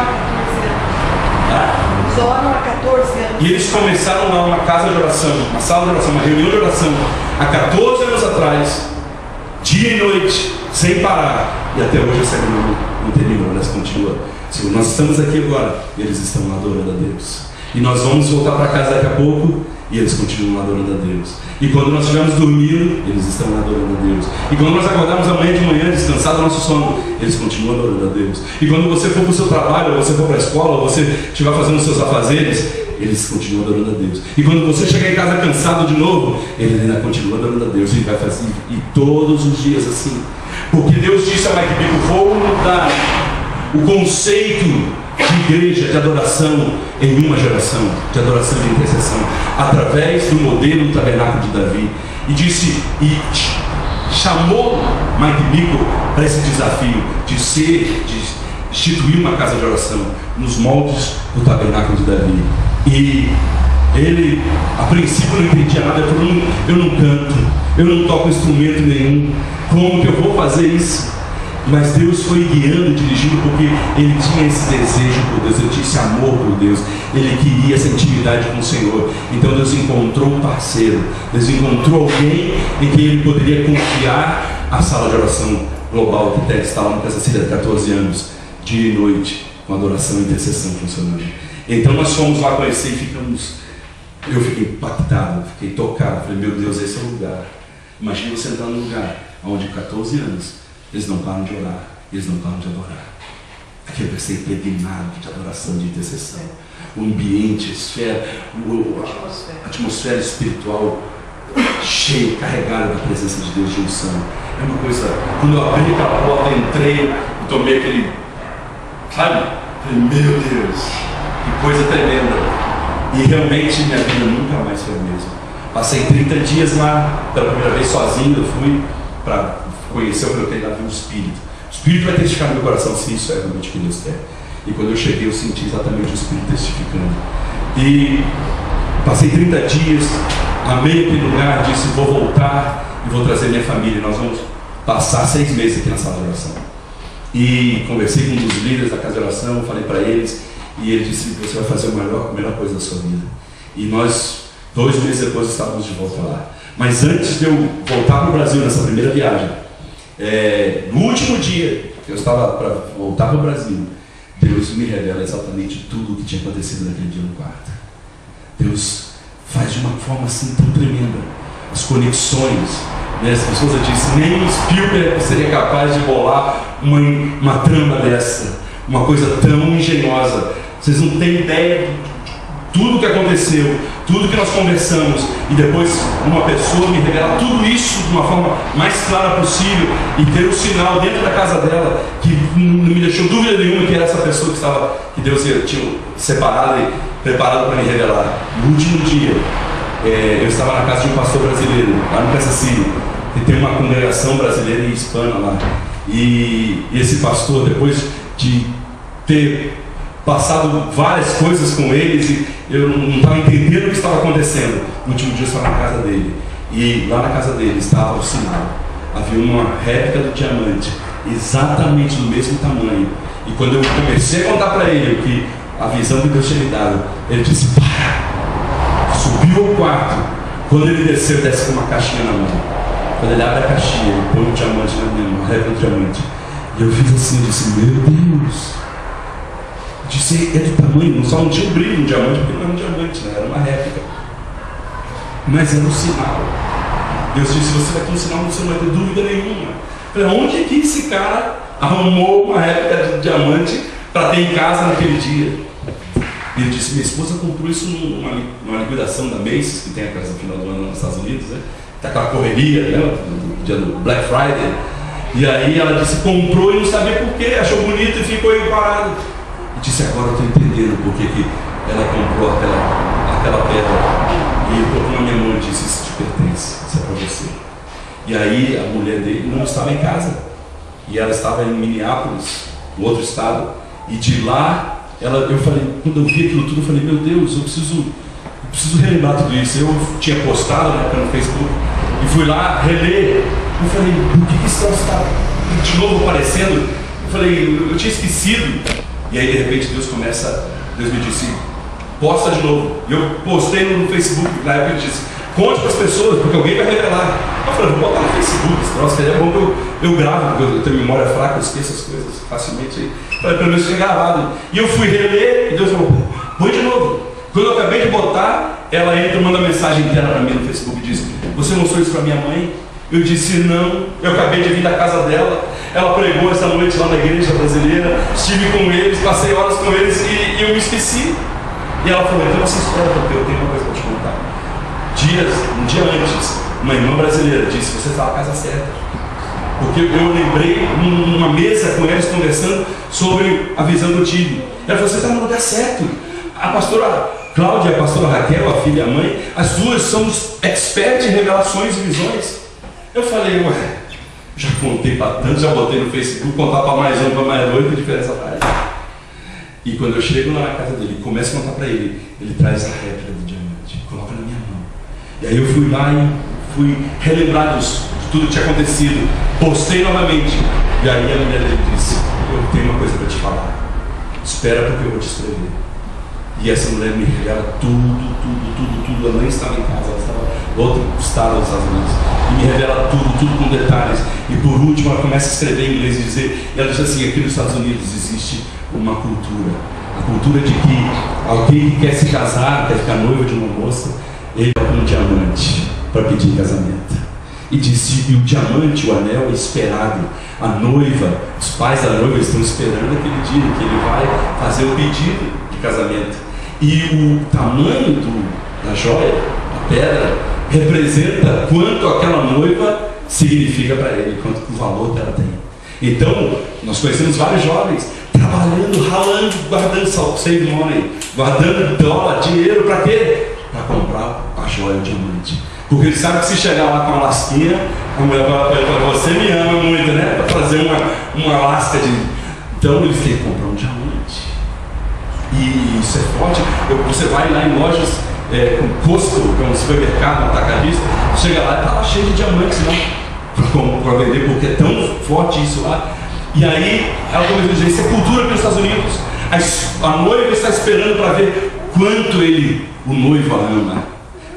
E eles começaram lá uma casa de oração, uma sala de oração, uma reunião de oração, há 14 anos atrás, dia e noite, sem parar. E até hoje essa reunião não terminou, elas continuam. Nós estamos aqui agora e eles estão adorando a Deus. E nós vamos voltar para casa daqui a pouco e eles continuam adorando a Deus. E quando nós estivermos dormindo, eles estão adorando a Deus. E quando nós acordarmos amanhã de manhã, descansado do nosso sono, eles continuam adorando a Deus. E quando você for para o seu trabalho, ou você for para a escola, ou você estiver fazendo os seus afazeres, eles continuam adorando a Deus. E quando você chegar em casa cansado de novo, ele ainda continua adorando a Deus. E vai fazer, e todos os dias assim. Porque Deus disse a Mike Bico: vou mudar o conceito de igreja, de adoração em uma geração, de adoração de intercessão, através do modelo do tabernáculo de Davi. E disse, e chamou Mike Bico para esse desafio de instituir uma casa de oração nos moldes do tabernáculo de Davi. E ele, a princípio, não entendia nada. Ele falou: eu não canto, eu não toco instrumento nenhum, como que eu vou fazer isso? Mas Deus foi guiando e dirigindo, porque ele tinha esse desejo por Deus, ele tinha esse amor por Deus, ele queria essa intimidade com o Senhor. Então Deus encontrou um parceiro, Deus encontrou alguém em quem ele poderia confiar a sala de oração global que está lá no Kansas City há 14 anos, dia e noite, com adoração e intercessão funcionando. Então nós fomos lá conhecer e eu fiquei impactado, fiquei tocado. Falei: meu Deus, esse é o lugar. Imagina você entrar num lugar onde 14 anos eles não param de orar, eles não param de adorar. Aquilo vai ser impregnado de adoração, de intercessão. o ambiente, a atmosfera espiritual cheia, carregada da presença de Deus, de unção. É uma coisa, quando eu abri aquela porta, entrei e tomei aquele, sabe? Falei, meu Deus, que coisa tremenda. E realmente minha vida nunca mais foi a mesma. Passei 30 dias lá, pela primeira vez sozinho, eu fui para conhecer o que eu tenho lá, ver o Espírito. O Espírito vai testificar no meu coração se isso é realmente o que Deus quer. E quando eu cheguei, eu senti exatamente o Espírito testificando. E passei 30 dias, amei aquele lugar, disse, vou voltar e vou trazer minha família. Nós vamos passar 6 meses aqui na sala de oração. E conversei com um dos líderes da casa de oração, falei para eles, e ele disse, você vai fazer a melhor coisa da sua vida. E nós, 2 meses depois, estávamos de volta lá. Mas antes de eu voltar para o Brasil, nessa primeira viagem, no último dia que eu estava para voltar para o Brasil, Deus me revela exatamente tudo o que tinha acontecido naquele dia no quarto. Deus faz de uma forma assim tão tremenda as conexões, né? As pessoas dizem, nem o Spielberg seria capaz de bolar uma trama dessa, uma coisa tão engenhosa. Vocês não têm ideia de tudo que aconteceu, tudo que nós conversamos, e depois uma pessoa me revela tudo isso de uma forma mais clara possível, e ter o sinal dentro da casa dela que não me deixou dúvida nenhuma que era essa pessoa que Deus tinha separado e preparado para me revelar. No último dia, eu estava na casa de um pastor brasileiro, lá no Kansas City, e tem uma congregação brasileira e hispana lá. E esse pastor, depois de ter passado várias coisas com eles, e eu não estava entendendo o que estava acontecendo, no último dia eu estava na casa dele, e lá na casa dele estava o sinal. Havia uma réplica do diamante, exatamente do mesmo tamanho. E quando eu comecei a contar para ele que a visão que Deus tinha me dado, ele disse, para! Subiu ao quarto. Quando ele desceu, desce com uma caixinha na mão. Quando ele abre a caixinha, ele põe um diamante na minha mão, a réplica do diamante. E eu fiz assim, eu disse, meu Deus! Eu disse, é do tamanho, só não tinha um brilho no diamante, porque não era um diamante, né? Era uma réplica. Mas era um sinal. Deus disse, você vai ter um sinal, você não vai ter dúvida nenhuma. Eu falei, onde é que esse cara arrumou uma réplica de diamante para ter em casa naquele dia? E ele disse, minha esposa comprou isso numa liquidação da Macy's, que tem a casa no final do ano nos Estados Unidos, né? Tá aquela correria, né? No dia do Black Friday. E aí ela disse, comprou e não sabia por quê, achou bonito e ficou aí parado. E disse, agora eu estou entendendo por que ela comprou aquela pedra. E ele colocou na minha mão e disse, isso te pertence, isso é para você. E aí a mulher dele não estava em casa. E ela estava em Minneapolis, no outro estado. E de lá, eu falei, quando eu vi aquilo tudo, eu falei, meu Deus, eu preciso relembrar tudo isso. Eu tinha postado, né, no Facebook, e fui lá reler. Eu falei, por que isso está de novo aparecendo? Eu falei, eu tinha esquecido. E aí de repente Deus me disse, posta de novo. E eu postei no Facebook, na época ele disse, conte para as pessoas, porque alguém vai revelar. Eu falei, vou botar no Facebook, esse troço, é bom que eu gravo, porque eu tenho memória fraca, eu esqueço as coisas facilmente. Aí. Falei, pelo menos fica gravado. E eu fui reler, e Deus falou, põe de novo. Quando eu acabei de botar, ela entra e manda mensagem inteira para mim no Facebook e diz, você mostrou isso para minha mãe? Eu disse, não, eu acabei de vir da casa dela, ela pregou essa noite lá na igreja brasileira, estive com eles, passei horas com eles e eu me esqueci. E ela falou, então você espera, porque eu tenho uma coisa para te contar. Um dia antes, uma irmã brasileira disse, você está na casa certa. Porque eu lembrei numa mesa com eles conversando sobre a visão que eu tive. Ela falou, você está no lugar certo. A pastora Cláudia e a pastora Raquel, a filha e a mãe, as duas são expertas em revelações e visões. Eu falei, ué, já contei para tanto, já botei no Facebook, contar para mais um, para mais dois, que diferença faz? E quando eu chego lá na casa dele, começo a contar para ele, ele traz a réplica do diamante, coloca na minha mão. E aí eu fui lá e fui relembrar de tudo que tinha acontecido, postei novamente. E aí a mulher dele disse, eu tenho uma coisa para te falar, espera porque eu vou te escrever. E essa mulher me revela tudo. Ela nem estava em casa, ela estava em outro estado dos Estados Unidos. E me revela tudo com detalhes. E por último ela começa a escrever em inglês e ela diz assim, aqui nos Estados Unidos existe uma cultura. A cultura de que alguém que quer se casar, quer ficar noivo de uma moça, ele vai com um diamante para pedir casamento. E disse, e o diamante, o anel é esperado. A noiva, os pais da noiva estão esperando aquele dia que ele vai fazer o pedido de casamento. E o tamanho da joia, a pedra, representa quanto aquela noiva significa para ele, quanto o valor que ela tem. Então, nós conhecemos vários jovens trabalhando, ralando, guardando save money, guardando dólar, dinheiro, para quê? Para comprar a joia, o diamante. Porque ele sabe que se chegar lá com uma lasquinha, a mulher vai perguntar: você me ama muito, né? Para trazer uma lasca de. Então ele tem que comprar um diamante. E isso é forte. Você vai lá em lojas, com Costco, que é um supermercado, um atacadista, chega lá e está lá cheio de diamantes, não? Para vender, porque é tão forte isso lá. E aí, ela começou a dizer: isso é cultura pelos Estados Unidos. A noiva está esperando para ver quanto o noivo a ama,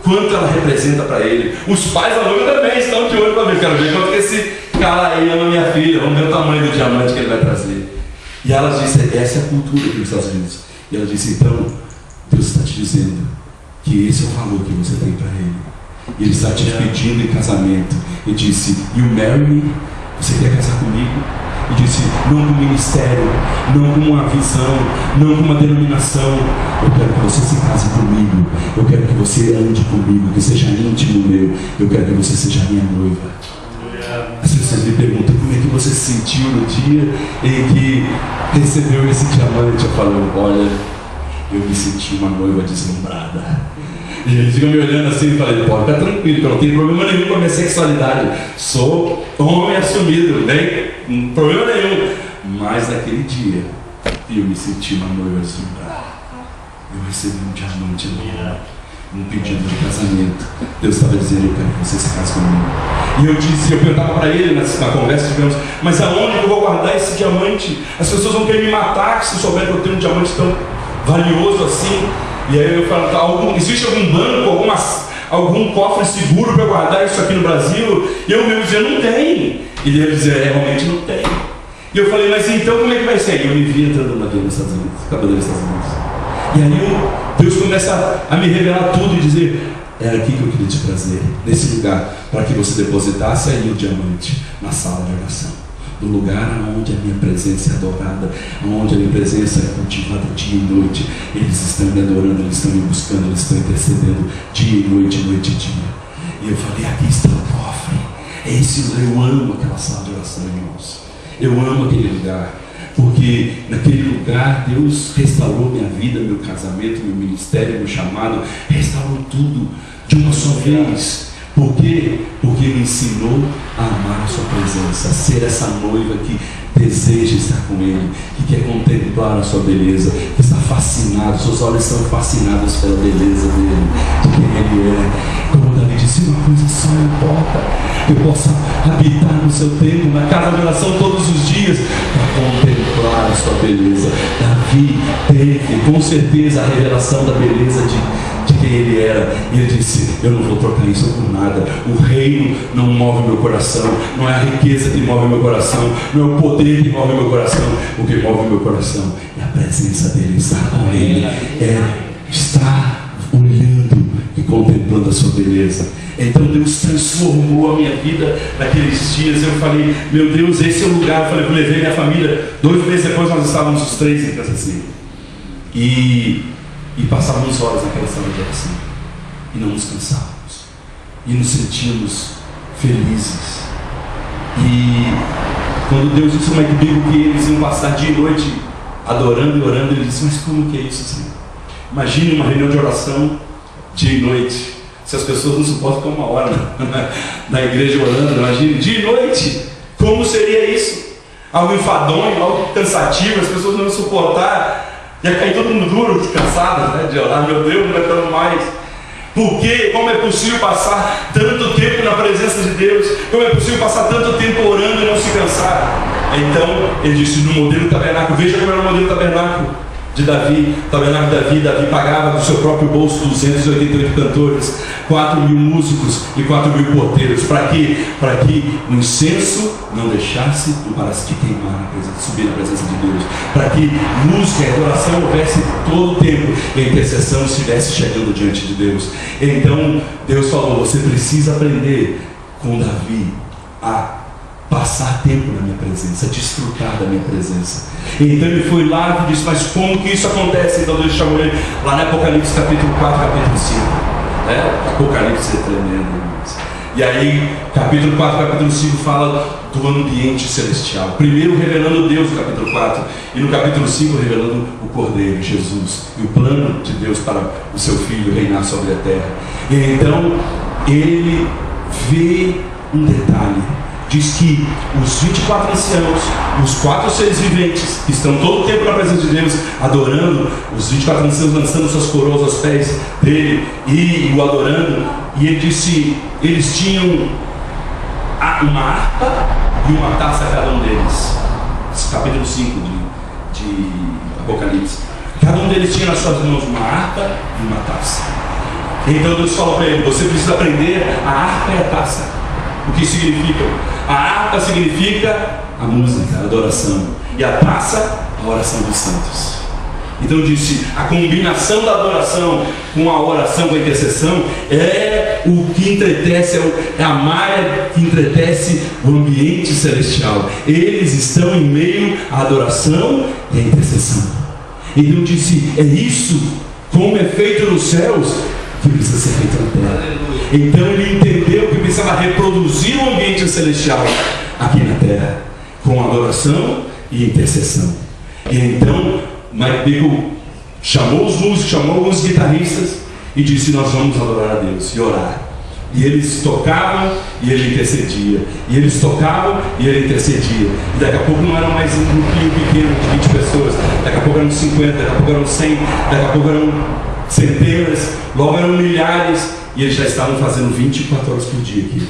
quanto ela representa para ele. Os pais da noiva também estão de olho para ver: quero ver quanto que esse cara aí ama minha filha, vamos ver o tamanho do diamante que ele vai trazer. E ela disse: essa é a cultura aqui nos Estados Unidos. E ela disse: então, Deus está te dizendo que esse é o valor que você tem para ele. E ele está te pedindo em casamento. E disse: you marry me? Você quer casar comigo? E disse: não com ministério, não com uma visão, não com uma denominação. Eu quero que você se case comigo. Eu quero que você ande comigo, que seja íntimo meu. Eu quero que você seja minha noiva. As pessoas me perguntam: como é que você se sentiu no dia em que recebeu esse diamante? Eu falo: olha, eu me senti uma noiva deslumbrada. E eles ficam me olhando assim e falei: pode ficar tranquilo, que eu não tenho problema nenhum com a minha sexualidade. Sou homem assumido, não tem problema nenhum. Mas naquele dia eu me senti uma noiva deslumbrada. Eu recebi um diamante novo, um pedido de casamento. Deus estava dizendo: eu quero que você se case comigo. E eu perguntava para ele na conversa, digamos: mas aonde eu vou guardar esse diamante? As pessoas vão querer me matar se souberem que eu tenho um diamante tão valioso assim. E aí eu falo: existe algum banco, algum cofre seguro para guardar isso aqui no Brasil? E eu mesmo dizia: não tem. E ele dizia: realmente não tem. E eu falei: mas então como é que vai ser? E eu me vi entrando na vida nos Estados Unidos, acabando nos Estados Unidos. E aí Deus começa a me revelar tudo e dizer: era aqui que eu queria te trazer, nesse lugar, para que você depositasse aí o diamante na sala de oração. No lugar onde a minha presença é adorada, onde a minha presença é cultivada dia e noite. Eles estão me adorando, eles estão me buscando, eles estão intercedendo dia e noite, noite e dia. E eu falei: aqui está o cofre. Eu amo aquela sala de oração, irmãos. Eu amo aquele lugar, porque naquele lugar Deus restaurou minha vida, meu casamento, meu ministério, meu chamado. Restaurou tudo de uma só vez. Por quê? Porque me ensinou a amar a sua presença, a ser essa noiva que deseja estar com Ele, que quer contemplar a sua beleza, que está fascinado, seus olhos estão fascinados pela beleza dele, de quem Ele é. Como Davi disse: uma coisa só importa, que eu possa habitar no seu templo, na casa de oração todos os dias, para contemplar a sua beleza. Davi teve com certeza a revelação da beleza de quem ele era, e ele disse: eu não vou trocar isso por nada. O reino não move meu coração, não é a riqueza que move meu coração, não é o poder que move meu coração. O que move meu coração é a presença dele, estar com ele, estar olhando e contemplando a sua beleza. Então Deus transformou a minha vida naqueles dias. Eu falei: meu Deus, esse é o lugar. Eu levei minha família. 2 meses depois nós estávamos os 3 em casa assim, e passávamos horas naquela sala de oração, e não nos cansávamos, e nos sentíamos felizes. E quando Deus disse ao Mike Bigo que eles iam passar dia e noite adorando e orando, ele disse: mas como que é isso, Senhor? Imagine uma reunião de oração dia e noite. Se as pessoas não suportam ficar 1 hora na igreja orando, imagine dia e noite. Como seria isso? Algo enfadonho, algo cansativo, as pessoas não iam suportar. Ia cair todo mundo duro, cansado, né, de orar. Meu Deus, não aguentando mais. Por quê? Como é possível passar tanto tempo na presença de Deus? Como é possível passar tanto tempo orando e não se cansar? Então, ele disse: no modelo tabernáculo, veja como era o modelo tabernáculo de Davi. Tabernáculo de Davi, Davi pagava do seu próprio bolso 288 cantores, 4.000 músicos e 4.000 porteiros. Para quê? Para que o incenso não deixasse de queimar na presença, subir na presença de Deus. Para que música e adoração houvesse todo o tempo e a intercessão estivesse chegando diante de Deus. Então Deus falou: você precisa aprender com Davi a passar tempo na minha presença, desfrutar da minha presença. Então ele foi lá e disse: mas como que isso acontece? Então Deus chamou ele lá no Apocalipse capítulo 4, capítulo 5. Apocalipse é tremendo, irmãos. E aí, capítulo 4, capítulo 5 fala do ambiente celestial. Primeiro revelando Deus no capítulo 4, e no capítulo 5 revelando o Cordeiro, Jesus, e o plano de Deus para o seu Filho reinar sobre a terra. E então ele vê um detalhe. Diz que os 24 anciãos, os 4 seres viventes, que estão todo o tempo na presença de Deus, adorando, os 24 anciãos lançando suas coroas aos pés dele e o adorando. E ele disse, eles tinham uma harpa e uma taça cada um deles. Capítulo 5 de Apocalipse. Cada um deles tinha nas suas mãos uma harpa e uma taça. Então Deus falou para ele: você precisa aprender a harpa e a taça. O que significa? A harpa significa a música, a adoração, e a taça, a oração dos santos. Então disse, a combinação da adoração com a oração, com a intercessão, é o que entretece, é a malha que entretece o ambiente celestial. Eles estão em meio à adoração e à intercessão. Então disse, é isso, como é feito nos céus, que precisa ser feito na terra. Então ele entendeu que precisava reproduzir o ambiente celestial aqui na terra, com adoração e intercessão. E então Mike Bickle chamou os músicos, chamou alguns guitarristas e disse: nós vamos adorar a Deus e orar. E eles tocavam e ele intercedia. E eles tocavam e ele intercedia. E daqui a pouco não era mais um grupinho pequeno de 20 pessoas. Daqui a pouco eram 50, daqui a pouco eram 100, daqui a pouco eram centenas, logo eram milhares. E eles já estavam fazendo 24 horas por dia aqui.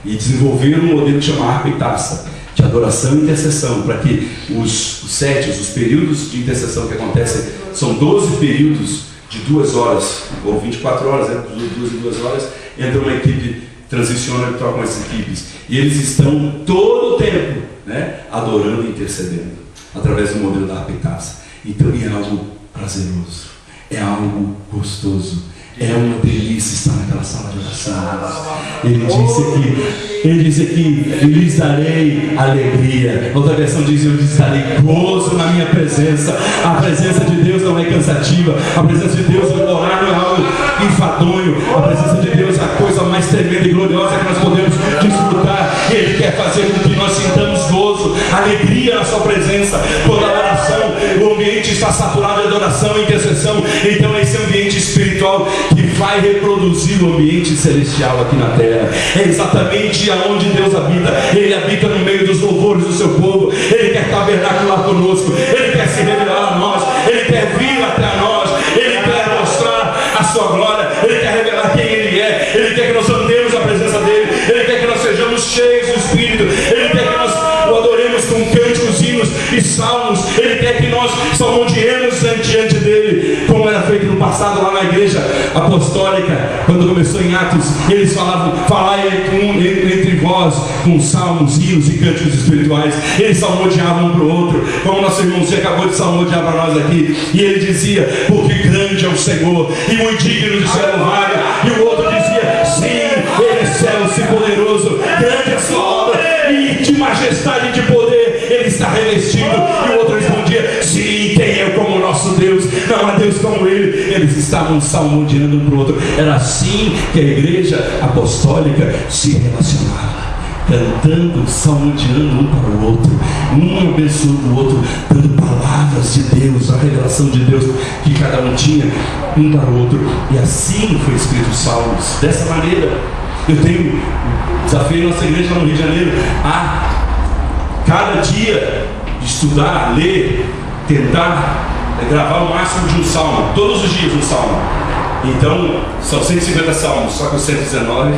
E desenvolveram um modelo que chama harpa e taça, de adoração e intercessão, para que os períodos de intercessão que acontecem, são 12 períodos de 2 horas, ou 24 horas, 2 e 2 horas, entra uma equipe, transiciona e trocam as equipes. E eles estão todo o tempo, adorando e intercedendo, através do modelo da harpa e taça. Então é algo prazeroso, é algo gostoso. É uma delícia estar naquela sala de oração. Ele disse aqui, eu lhes darei alegria. Outra versão diz, eu lhes darei gozo na minha presença. A presença de Deus não é cansativa. A presença de Deus, orar não é algo enfadonho. A presença de Deus é a coisa mais tremenda e gloriosa que nós podemos desfrutar. Ele quer fazer com que nós sintamos gozo, alegria na sua presença. Toda a oração, o ambiente está saturado de adoração e intercessão. Então esse ambiente espiritual que vai reproduzir o ambiente celestial aqui na terra. É exatamente aonde Deus habita. Ele habita no meio dos louvores do seu povo. Ele quer tabernacular conosco. Ele quer se revelar a nós. Ele quer vir até nós. Ele quer mostrar a sua glória. Ele quer revelar quem Ele é. Ele quer que nós andemos na presença dEle. Ele quer que nós sejamos cheios do Espírito. Ele quer que nós o adoremos com cânticos, hinos e salmos. Ele quer que nós salmodiemos diante dEle, como era feito no passado lá na igreja apostólica, quando começou em Atos. Eles falavam, falai entre vós com salmos, hinos e cânticos espirituais. Eles salmodiavam um para o outro, como nosso irmãozinho acabou de salmodiar para nós aqui. E ele dizia, porque grande é o Senhor e muito digno de ser louvado. E o outro dizia, sim, Ele é excelso e poderoso, grande é a sua obra, e de majestade e de poder Ele está revestido. E o outro respondia, sim, quem é como o nosso Deus? Não há Deus como Ele. Eles estavam salmodiando um para o outro. Era assim que a igreja apostólica se relacionava, cantando, salmodiando um para o outro, um abençoando o outro, dando palavras de Deus, a revelação de Deus que cada um tinha um para o outro. E assim foi escrito os salmos, dessa maneira. Eu tenho desafio nossa igreja no Rio de Janeiro a cada dia estudar, ler, tentar gravar o máximo de um salmo, todos os dias um salmo. Então são 150 salmos, só que o 119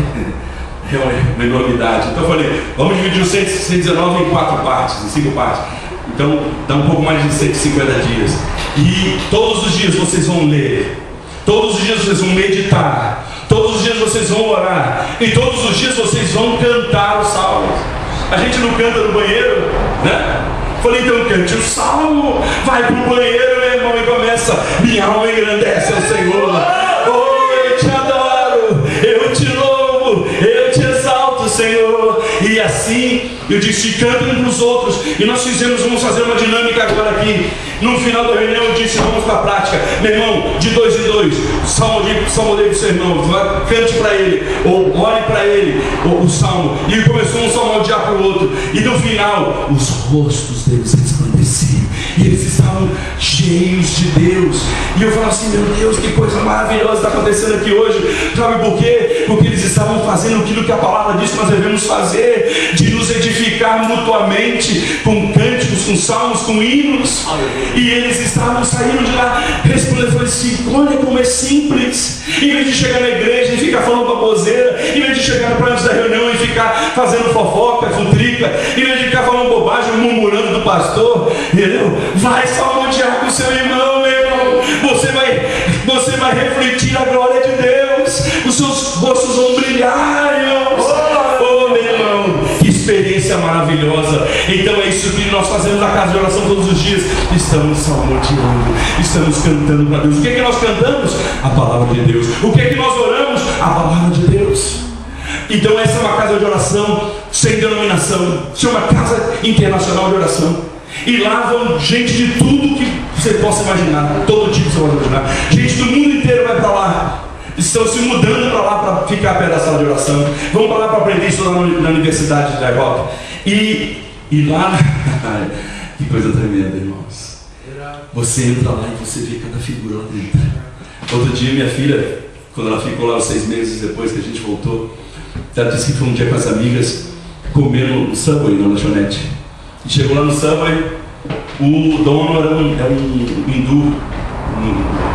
é uma enormidade. Então eu falei, vamos dividir o 119 em 4 partes, em 5 partes. Então dá um pouco mais de 150 dias. E todos os dias vocês vão ler, todos os dias vocês vão meditar, todos os dias vocês vão orar, e todos os dias vocês vão cantar os salmos. A gente não canta no banheiro, né? Falei, então cante o salmo, vai pro banheiro, meu irmão, e começa, minha alma engrandece ao Senhor. Oh, eu te adoro, eu te louvo, eu te exalto, Senhor. E assim, eu disse edificando uns dos outros. E nós vamos fazer uma dinâmica agora aqui. No final da reunião eu disse, vamos para a prática. Meu irmão, de 2 em 2, salmodei para o seu irmão, cante para ele, ou ore para ele, o salmo. E começou um salmodiar para o outro. E no final, os rostos deles resplandeciam. E eles estavam cheios de Deus. E eu falava assim, meu Deus, que coisa maravilhosa está acontecendo aqui hoje. Sabe por quê? Porque eles estavam fazendo aquilo que a palavra diz que nós devemos fazer, de nos edificar mutuamente, com cânticos, com salmos, com hinos. E eles estavam saindo de lá, respondendo assim, olha como é simples. Em vez de chegar na igreja e ficar falando baboseira, em vez de chegar para antes da reunião e ficar fazendo fofoca, futrica, em vez de ficar falando bobagem, murmurando do pastor, entendeu? Vai salmodiar com seu irmão, meu irmão. Você vai refletir a glória de Deus. Os seus rostos vão brilhar, irmãos. Oh, meu irmão, que experiência maravilhosa. Então é isso que nós fazemos na casa de oração todos os dias. Estamos salmodiando, estamos cantando para Deus. O que é que nós cantamos? A palavra de Deus. O que é que nós oramos? A palavra de Deus. Então essa é uma casa de oração sem denominação. Chama Casa Internacional de Oração. E lá vão gente de tudo que você possa imaginar. Todo tipo que você pode imaginar. Gente do mundo inteiro vai para lá. Estão se mudando para lá para ficar perto da sala de oração. Vão para lá para aprender isso lá na Universidade de Europa. E lá, que coisa tremenda, irmãos. Você entra lá e você vê cada figura lá dentro. Outro dia minha filha, quando ela ficou lá 6 meses depois que a gente voltou, ela disse que foi um dia com as amigas comendo no Subway, na lanchonete. E chegou lá no Subway, o dono era um hindu,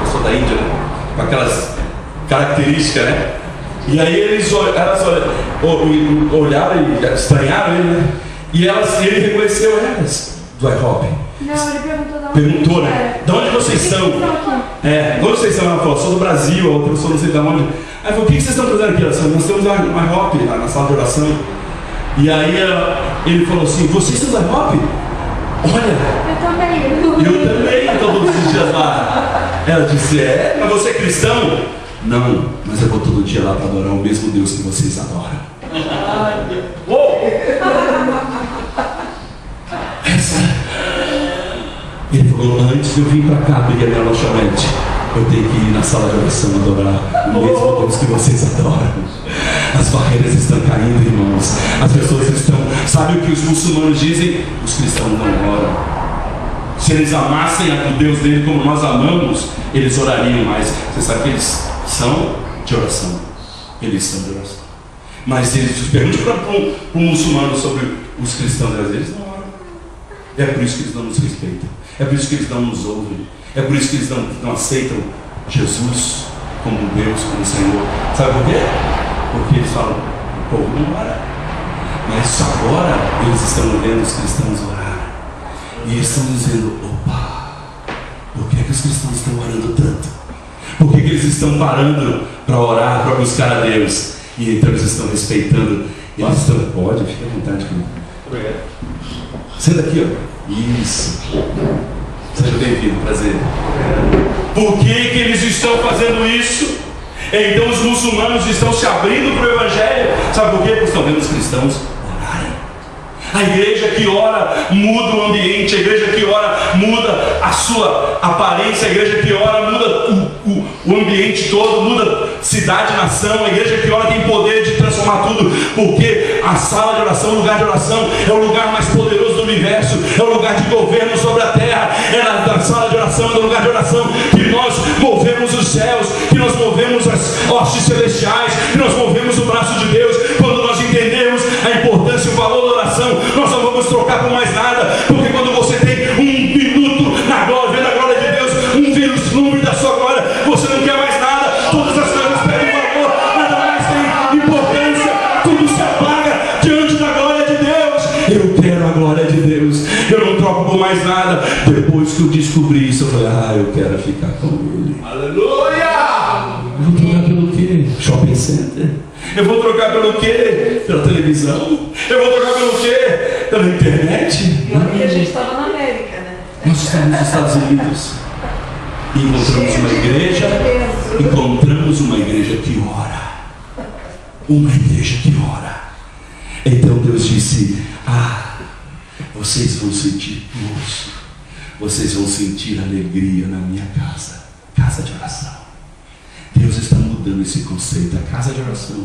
pessoa da Índia, né? Com aquelas características, né? E aí elas olharam e estranharam ele, né? E ele reconheceu elas do IHOP. Não, ele perguntou de onde. Perguntou, né? De onde vocês estão? De onde vocês estão? Ela falou, sou do Brasil, a outra pessoa não sei de onde. Aí falou, o que vocês estão fazendo aqui? Ela falou, nós temos uma IHOP lá na sala de oração. E aí ele falou assim, vocês são da IHOP? Olha, eu também estou todos os dias lá. Ela disse, mas você é cristão? Não, mas eu vou todo dia lá para adorar o mesmo Deus que vocês adoram. Ele falou, antes de eu vir para cá abrir a minha lanchonete, eu tenho que ir na sala de oração adorar o mesmo Deus que vocês adoram. As barreiras estão caindo, irmãos. As pessoas estão... Sabe o que os muçulmanos dizem? Os cristãos não oram. Se eles amassem o Deus dele como nós amamos, eles orariam mais. Você sabe que eles são de oração. Eles são de oração. Mas eles perguntam para um muçulmano sobre os cristãos, eles não oram. É por isso que eles não nos respeitam. É por isso que eles não nos ouvem. É por isso que eles não aceitam Jesus como Deus, como Senhor. Sabe por quê? Porque eles falam, o povo não ora. Mas agora eles estão vendo os cristãos orar. E eles estão dizendo, opa, por que os cristãos estão orando tanto? Por que eles estão parando para orar, para buscar a Deus? E então eles estão respeitando. Eles estão, pode, fica à vontade comigo. Obrigado. Senta aqui, ó. Isso. Seja bem-vindo, prazer. Por que eles estão fazendo isso? Então os muçulmanos estão se abrindo para o Evangelho. Sabe por quê? Porque estão vendo os cristãos orarem. A igreja que ora muda o ambiente. A igreja que ora muda a sua aparência. A igreja que ora muda o ambiente todo. Muda cidade, nação. A igreja que ora tem poder de transformar tudo. Porque a sala de oração, o lugar de oração, é o lugar mais poderoso do universo. É o lugar de governo sobre a terra. É na sala de oração, é no lugar de oração que nós movemos os céus, que nós movemos as hostes celestiais, que nós movemos o braço de Deus. Quando nós entendemos a importância e o valor da oração, nós não vamos trocar por mais nada. Porque quando você tem um minuto na glória, vendo a glória de Deus, um vislumbre da sua glória, você não quer mais nada. Todas as coisas perdem valor, nada mais tem importância, tudo se apaga diante da glória de Deus. Eu quero a glória de Deus, eu não troco por mais nada. Depois que eu descobri isso, eu falei, eu quero ficar com Ele. Aleluia! Eu vou trocar pelo quê? Shopping center? Eu vou trocar pelo quê? Pela televisão? Eu vou trocar pelo quê? Pela internet? Porque a gente estava na América, né? Nós estamos nos Estados Unidos. E encontramos uma igreja que ora. Uma igreja que ora. Então Deus disse, vocês vão sentir gozo, vocês vão sentir alegria na minha casa, casa de oração. Deus está mudando esse conceito. A casa de oração,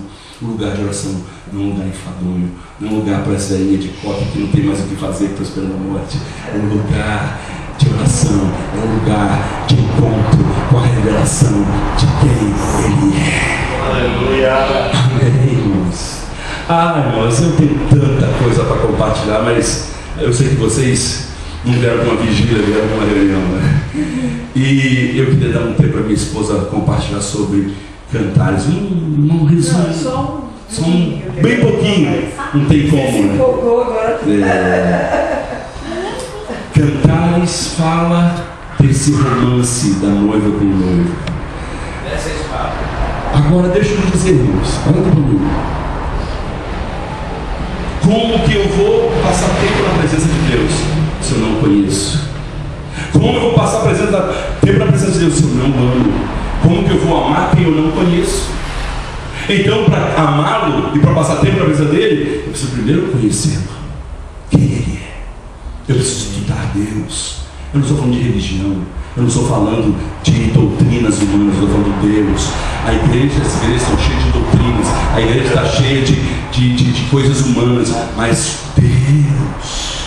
o lugar de oração, não é um lugar enfadonho, não é um lugar para essa velhinha de coque que não tem mais o que fazer, que está esperando a morte. É um lugar de oração, é um lugar de encontro com a revelação de quem Ele é. Aleluia. Amém, irmãos. Irmãos, eu tenho tanta coisa para compartilhar, mas eu sei que vocês não vieram para uma vigília, vieram para uma reunião, né? E eu queria dar um tempo para minha esposa compartilhar sobre Cantares. Um resumo. Só bem pouquinho. Não tem como, né? Cantares fala desse romance da noiva com o noivo. Agora deixa eu dizer, irmãos, olha comigo. Como que eu vou passar tempo na presença de Deus se eu não conheço? Como eu vou passar tempo na presença de Deus se eu não amo? Como que eu vou amar quem eu não conheço? Então, para amá-lo e para passar tempo na presença dele, eu preciso primeiro conhecê-lo, quem ele é. Eu preciso estudar Deus. Eu não estou falando de religião, eu não estou falando de doutrinas humanas, eu estou falando de Deus. A igreja, as igrejas estão cheias de doutrinas, a igreja está cheia de coisas humanas, mas Deus,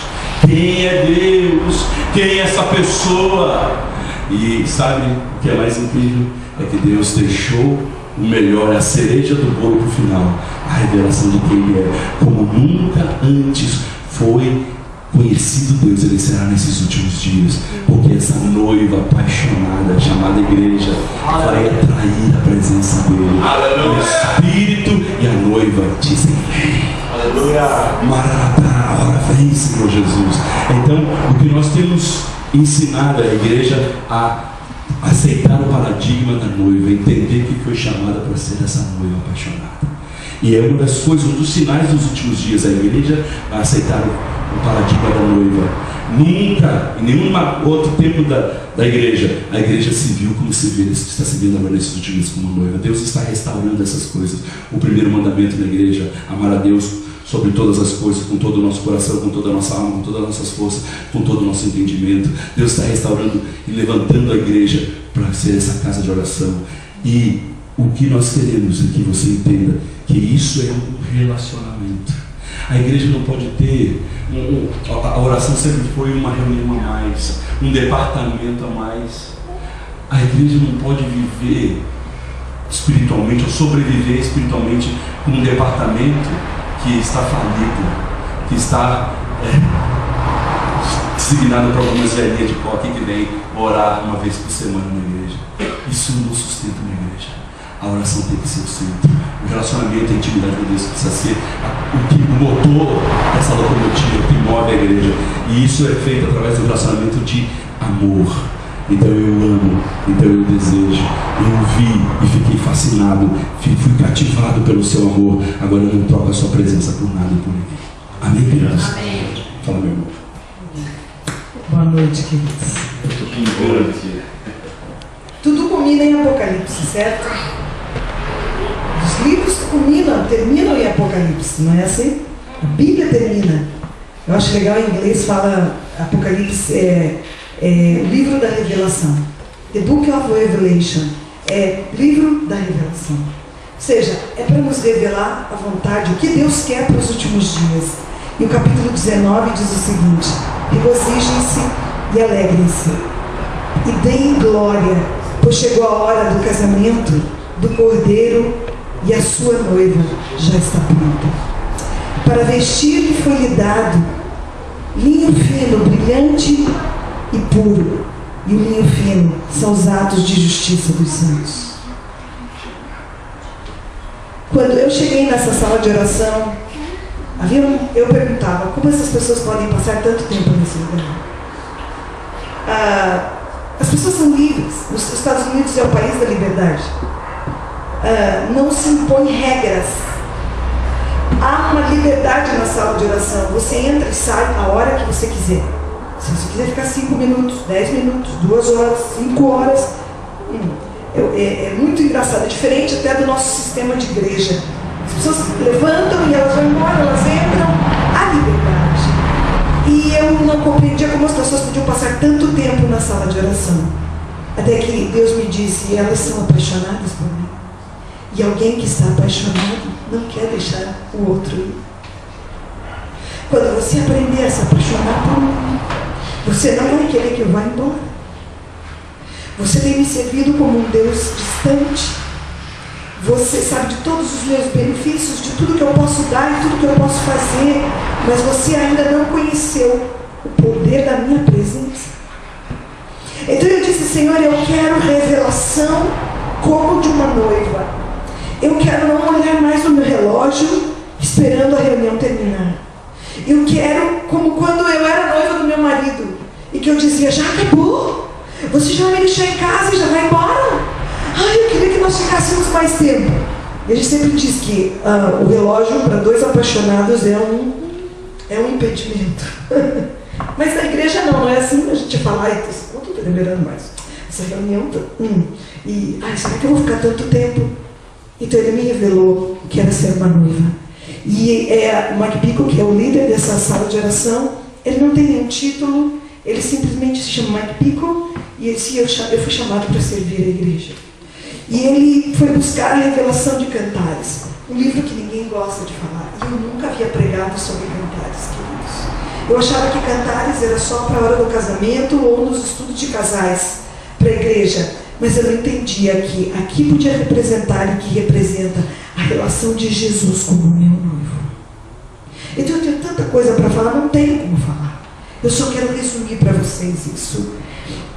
quem é Deus? Quem é essa pessoa? E sabe o que é mais incrível? É que Deus deixou o melhor, a cereja do bolo para o final, a revelação de quem Ele é. Como nunca antes foi conhecido Deus, Ele será nesses últimos dias, porque essa noiva apaixonada, chamada igreja, vai atrair a presença dEle. O Espírito e a noiva dizem: aleluia, Maranatá, ora vem, Senhor Jesus. Então, o que nós temos ensinado a igreja a aceitar o paradigma da noiva, entender que foi chamada para ser essa noiva apaixonada. E é uma das coisas, um dos sinais dos últimos dias, a igreja vai aceitar o paradigma da noiva. Nunca, em nenhum outro tempo da igreja, a igreja se viu como se vê, está se vendo agora nesses últimos dias como noiva. Deus está restaurando essas coisas. O primeiro mandamento da igreja: amar a Deus sobre todas as coisas, com todo o nosso coração, com toda a nossa alma, com todas as nossas forças, com todo o nosso entendimento. Deus está restaurando e levantando a igreja para ser essa casa de oração. E o que nós queremos é que você entenda que isso é um relacionamento. A igreja não pode ter a oração sempre foi uma reunião a mais, um departamento a mais. A igreja não pode viver espiritualmente ou sobreviver espiritualmente com um departamento que está falido, que está designado para algumas velhinhas de coque que vem orar uma vez por semana na igreja. Isso não sustenta uma igreja. A oração tem que ser o centro. O relacionamento, a intimidade com Deus precisa ser o motor dessa locomotiva, o que move a igreja. E isso é feito através do relacionamento de amor. Então eu amo, então eu desejo. Eu vi e fiquei fascinado, fui cativado pelo seu amor. Agora eu não troco a sua presença por nada e por ninguém. Amém, crianças? Amém. Fala, meu irmão. Boa noite, queridos. Tudo culmina em Apocalipse, certo? Os livros terminam em Apocalipse, não é assim? A Bíblia termina. Eu acho legal, em inglês fala Apocalipse é o livro da revelação. The Book of Revelation é livro da revelação. Ou seja, é para nos revelar a vontade, o que Deus quer para os últimos dias. E o capítulo 19 diz o seguinte: regozijem-se e alegrem-se e deem glória, pois chegou a hora do casamento do Cordeiro e a sua noiva já está pronta. Para vestir foi-lhe dado linho fino, brilhante e puro, e o linho fino são os atos de justiça dos santos. Quando eu cheguei nessa sala de oração, eu perguntava: como essas pessoas podem passar tanto tempo nesse lugar? As pessoas são livres. Os Estados Unidos é o país da liberdade. Não se impõe regras. Há uma liberdade na sala de oração. Você entra e sai a hora que você quiser. Se você quiser ficar 5 minutos, 10 minutos, 2 horas, 5 horas, é muito engraçado. É diferente até do nosso sistema de igreja. As pessoas levantam e elas vão embora, elas entram. Há liberdade. eu não compreendia como as pessoas podiam passar tanto tempo na sala de oração. Até que Deus me disse, elas são apaixonadas por mim. E alguém que está apaixonado não quer deixar o outro ir. Quando você aprender a se apaixonar por mim, você não vai querer que eu vá embora. Você tem me servido como um Deus distante. Você sabe de todos os meus benefícios, de tudo que eu posso dar e tudo que eu posso fazer, mas você ainda não conheceu o poder da minha presença. Então eu disse, Senhor, eu quero revelação como de uma noiva. Eu quero não olhar mais no meu relógio esperando a reunião terminar. Eu quero como quando eu era noiva do meu marido e que eu dizia, já acabou? Você já vai me deixar em casa e já vai embora? Ai, eu queria que nós ficássemos mais tempo. E a gente sempre diz que o relógio para dois apaixonados é um impedimento. Mas na igreja não é assim. A gente fala, ai, não estou lembrando mais. Essa reunião, será que eu vou ficar tanto tempo? Então ele me revelou que era ser uma noiva. E o Mike Bickle, que é o líder dessa sala de oração, ele não tem nenhum título, ele simplesmente se chama Mike Bickle, e eu fui chamado para servir a igreja. E ele foi buscar a revelação de Cantares, um livro que ninguém gosta de falar. E eu nunca havia pregado sobre Cantares, queridos. Eu achava que Cantares era só para a hora do casamento ou nos estudos de casais, para a igreja. Mas eu não entendia que aqui podia representar e que representa a relação de Jesus como meu noivo. Então eu tenho tanta coisa para falar, não tenho como falar. Eu só quero resumir para vocês isso.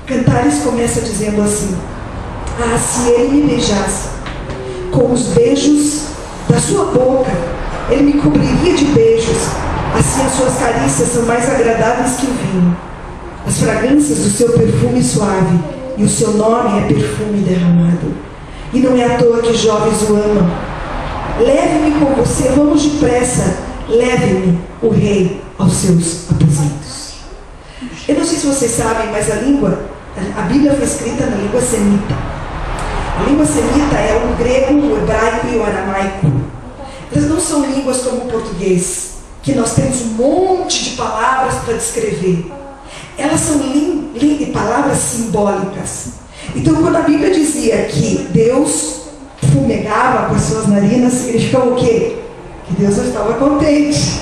Cantares começa dizendo assim: ah, se ele me beijasse com os beijos da sua boca, ele me cobriria de beijos. Assim as suas carícias são mais agradáveis que o vinho. As fragrâncias do seu perfume suave, e o seu nome é perfume derramado. E não é à toa que jovens o amam. Leve-me com você, vamos depressa. Leve-me, o rei, aos seus aposentos. Eu não sei se vocês sabem, mas a Bíblia foi escrita na língua semita. A língua semita é o grego, o hebraico e o aramaico. Elas não são línguas como o português, que nós temos um monte de palavras para descrever. Elas são palavras simbólicas. Então, quando a Bíblia dizia que Deus fumegava com as suas narinas, significava o quê? Que Deus não estava contente.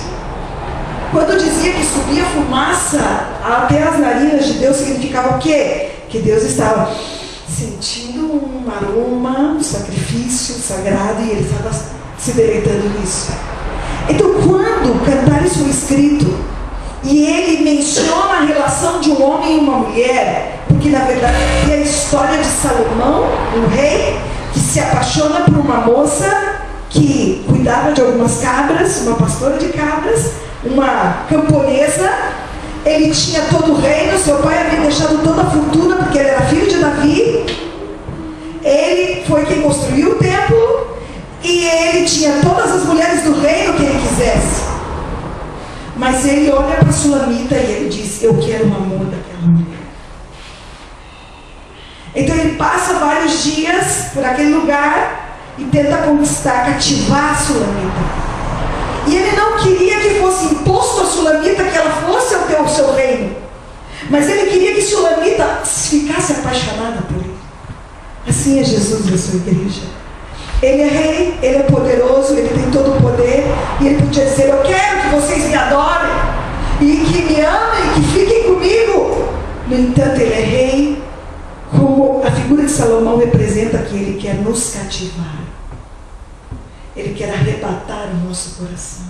Quando dizia que subia fumaça até as narinas de Deus, significava o quê? Que Deus estava sentindo um aroma, um sacrifício sagrado, e ele estava se deleitando nisso. Então, quando Cantares foi escrito, e ele menciona a relação de um homem e uma mulher, porque na verdade é a história de Salomão, um rei, que se apaixona por uma moça que cuidava de algumas cabras, uma pastora de cabras, uma camponesa. Ele tinha todo o reino, seu pai havia deixado toda a fortuna, porque ele era filho de Davi. Ele foi quem construiu o templo, e ele tinha todas as mulheres do reino que ele quisesse. Mas ele olha para a Sulamita e ele diz: eu quero o amor daquela mulher. Então ele passa vários dias por aquele lugar e tenta conquistar, cativar a Sulamita. E ele não queria que fosse imposto a Sulamita que ela fosse ao seu reino. Mas ele queria que Sulamita ficasse apaixonada por ele. Assim é Jesus da sua igreja. Ele é rei, ele é poderoso, ele tem todo o poder, e ele podia dizer: eu quero que vocês me adorem, e que me amem, que fiquem comigo. No entanto, ele é rei, como a figura de Salomão representa que ele quer nos cativar. Ele quer arrebatar o nosso coração,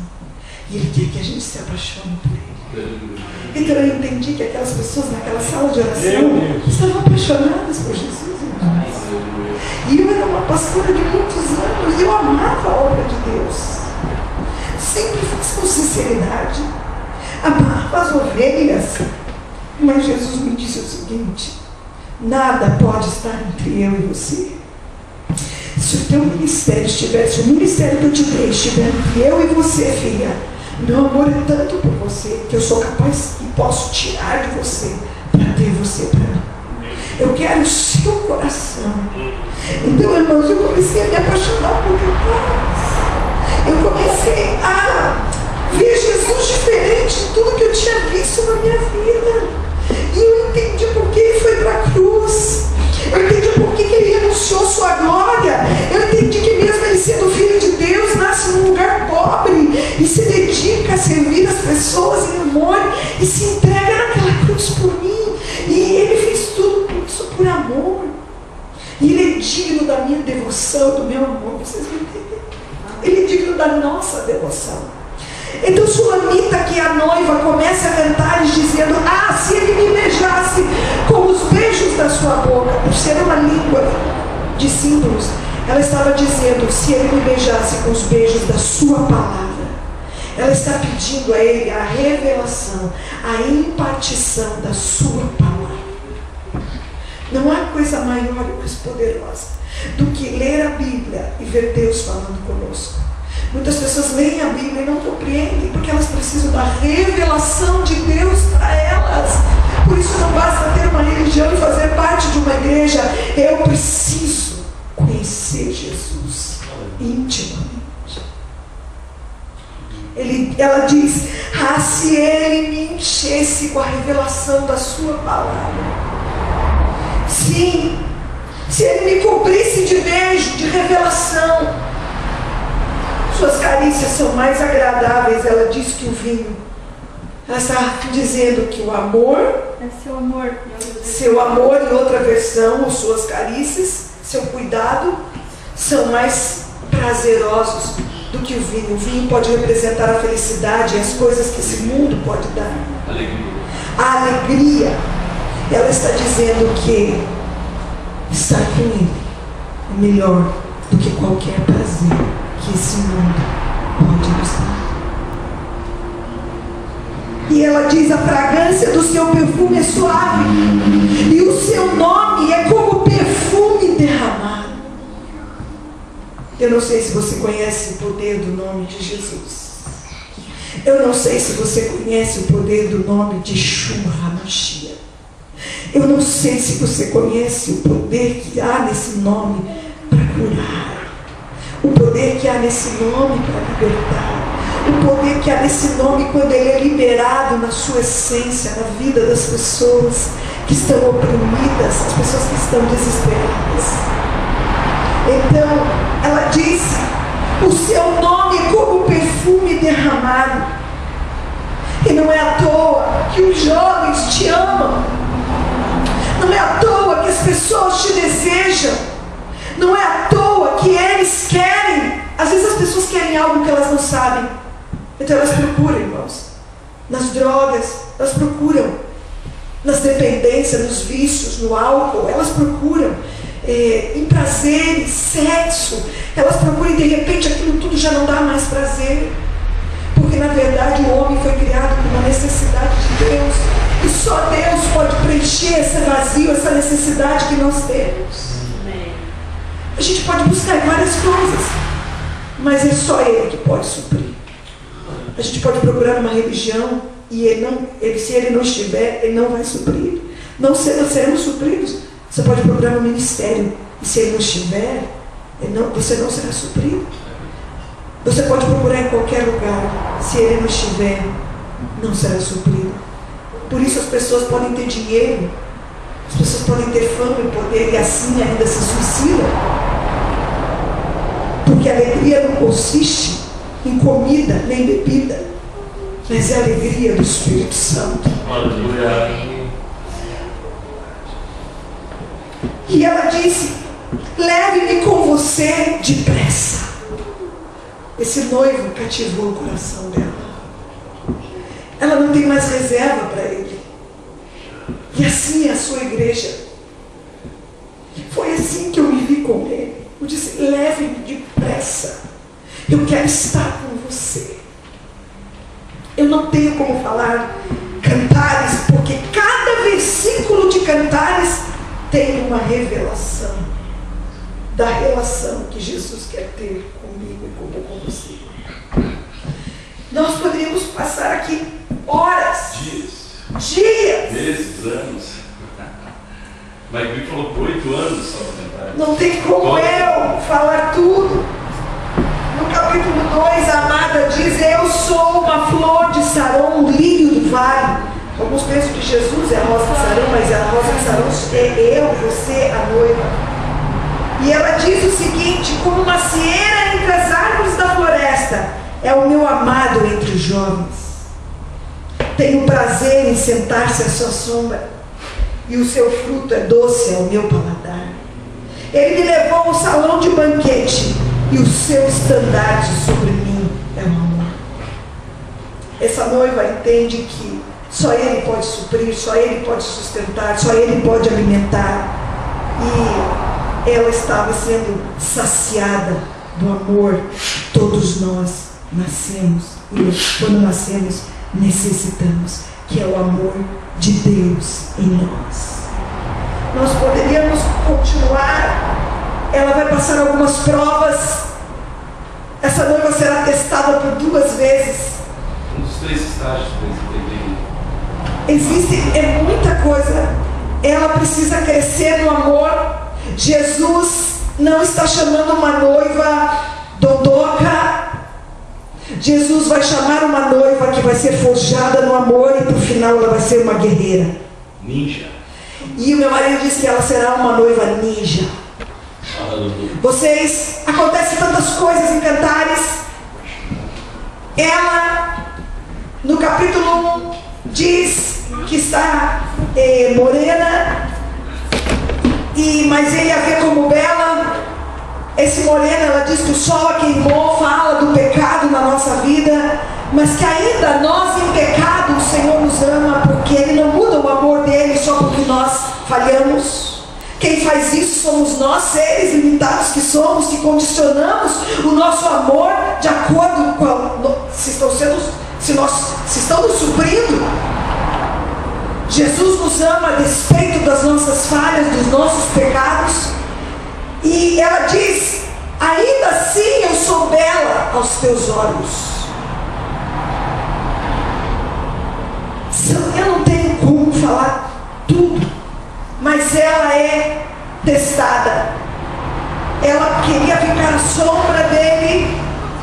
e ele quer que a gente se apaixone por ele. Então eu entendi que aquelas pessoas naquela sala de oração estavam apaixonadas por Jesus. E eu era uma pastora de muitos anos, e eu amava a obra de Deus. Sempre fiz com sinceridade. Amava as ovelhas. Mas Jesus me disse o seguinte: nada pode estar entre eu e você. Se o teu ministério estiver, se o ministério que eu te dei estiver entre eu e você, filha, meu amor é tanto por você que eu sou capaz e posso tirar de você para ter você para mim. Eu quero o seu coração. Então, irmãos, eu comecei a me apaixonar por Deus. Eu comecei a ver Jesus Jesus diferente de tudo que eu tinha visto na minha vida. E eu entendi por que ele foi para a cruz. Eu entendi por que ele renunciou sua glória. Eu entendi que mesmo ele sendo filho de Deus, nasce num lugar pobre e se dedica a servir as pessoas em amor e se entrega naquela cruz por mim. E ele fez tudo isso por amor. E ele é digno da minha devoção, do meu amor. Vocês vão entender? Ele é digno da nossa devoção. Então Sulamita, que é a noiva, começa a cantar dizendo: ah, se ele me beijasse com os beijos da sua boca. Por ser uma língua de símbolos, ela estava dizendo: se ele me beijasse com os beijos da sua palavra. Ela está pedindo a ele a revelação, a impartição da sua palavra. Não há coisa maior e mais poderosa do que ler a Bíblia e ver Deus falando conosco. Muitas pessoas leem a Bíblia e não compreendem, porque elas precisam da revelação de Deus para elas. Por isso não basta ter uma religião e fazer parte de uma igreja. Eu preciso conhecer Jesus intimamente. Ela diz: ah, se ele me enchesse com a revelação da sua palavra. Sim, se ele me cobrisse de beijo, de revelação. Suas carícias são mais agradáveis, ela diz, que o vinho. Ela está dizendo que o amor, seu amor em outra versão, ou suas carícias, seu cuidado, são mais prazerosos do que o vinho. O vinho pode representar a felicidade e as coisas que esse mundo pode dar. A alegria. Ela está dizendo que estar com ele é melhor do que qualquer prazer que esse mundo pode nos dar. E ela diz: a fragrância do seu perfume é suave, e o seu nome é como perfume derramado. Eu não sei se você conhece o poder do nome de Jesus. Eu não sei se você conhece o poder do nome de Yeshua HaMashiach. Eu não sei se você conhece o poder que há nesse nome para curar. O poder que há nesse nome para libertar. O poder que há nesse nome quando ele é liberado na sua essência, na vida das pessoas que estão oprimidas, as pessoas que estão desesperadas. Então, ela diz: o seu nome é como perfume derramado. E não é à toa que os jovens te amam. Não é à toa que as pessoas te desejam. Não é à toa que eles querem. Às vezes as pessoas querem algo que elas não sabem. Então elas procuram, irmãos, nas drogas, elas procuram nas dependências, nos vícios, no álcool, elas procuram em prazeres, sexo, elas procuram e de repente aquilo tudo já não dá mais prazer. Porque na verdade o homem foi criado com uma necessidade de Deus. E só Deus pode preencher esse vazio, essa necessidade que nós temos. A gente pode buscar várias coisas, mas é só Ele que pode suprir. A gente pode procurar uma religião e se Ele não estiver, Ele não vai suprir. Não seremos supridos. Você pode procurar um ministério e se Ele não estiver, você não será suprido. Você pode procurar em qualquer lugar, se Ele não estiver, não será suprido. Por isso as pessoas podem ter dinheiro, as pessoas podem ter fama e poder e assim ainda se suicidam. Porque a alegria não consiste em comida nem bebida, mas é a alegria do Espírito Santo. E ela disse: leve-me com você depressa. Esse noivo cativou o coração dela. Ela não tem mais reserva para ele. E assim é a sua igreja. Foi assim que eu me vi com ele. Eu disse: leve-me depressa. Eu quero estar com você. Eu não tenho como falar Cantares, porque cada versículo de Cantares tem uma revelação da relação que Jesus quer ter comigo e com você. Nós poderíamos passar aqui horas, dias, meses, anos. Mas ele falou por 8 anos só para cantar. Não tem como eu falar tudo. No capítulo 2, a amada diz: eu sou uma flor flor de Saron, um lírio do vale. Alguns pensam que Jesus é a rosa de Saron, mas a rosa de Saron é eu, você, a noiva. E ela diz o seguinte: como uma macieira entre as árvores da floresta, é o meu amado entre os jovens. Tenho prazer em sentar-se à sua sombra, e o seu fruto é doce ao meu paladar. Ele me levou ao salão de banquete, e o seu estandarte sobre mim é o amor. Essa noiva entende que só Ele pode suprir, só Ele pode sustentar, só Ele pode alimentar. E ela estava sendo saciada do amor que todos nós nascemos, e quando nascemos necessitamos, que é o amor de Deus em nós. Nós poderíamos continuar. Ela vai passar algumas provas. Essa noiva será testada por 2 vezes. Um dos 3 estágios que Existe muita coisa. Ela precisa crescer no amor. Jesus não está chamando uma noiva dondoca. Jesus vai chamar uma noiva que vai ser forjada no amor, e por final ela vai ser uma guerreira. Ninja. E o meu marido disse que ela será uma noiva ninja. Vocês, acontecem tantas coisas em Cantares. Ela, no capítulo 1, diz que está morena, mas ele a vê como bela. Esse moreno, ela diz que o sol a queimou, fala do pecado na nossa vida, mas que ainda nós em pecado o Senhor nos ama, porque Ele não muda o amor dEle só porque nós falhamos. Quem faz isso somos nós, seres limitados que somos, que condicionamos o nosso amor de acordo com se estão nos suprindo. Jesus nos ama a despeito das nossas falhas, dos nossos pecados. E ela diz: ainda assim eu sou bela aos teus olhos. Eu não tenho como falar tudo, mas ela é testada. Ela queria ficar à sombra dele.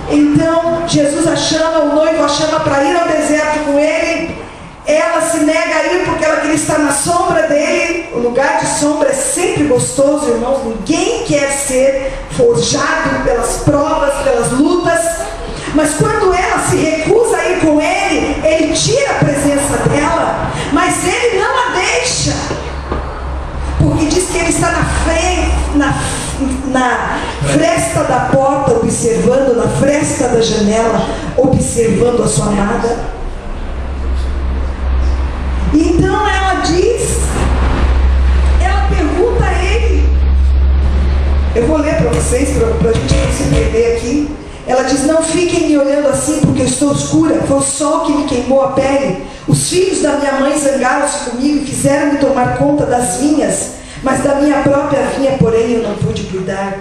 Então Jesus a chama, o noivo a chama para ir ao deserto com ele. Ela se nega a ir porque ela queria estar na sombra dele. O lugar de sombra é sempre gostoso, irmãos. Ninguém quer ser forjado pelas provas, pelas lutas. Mas quando ela se recusa a ir com ele, ele tira a presença dela, mas ele não a deixa, porque diz que ele está na frente, na fresta da porta observando, na fresta da janela observando a sua amada. Então ela diz, ela pergunta a ele, eu vou ler para vocês, para a gente não se perder aqui. Ela diz: não fiquem me olhando assim porque eu estou escura, foi o sol que me queimou a pele. Os filhos da minha mãe zangaram-se comigo e fizeram-me tomar conta das vinhas, mas da minha própria vinha, porém, eu não pude cuidar.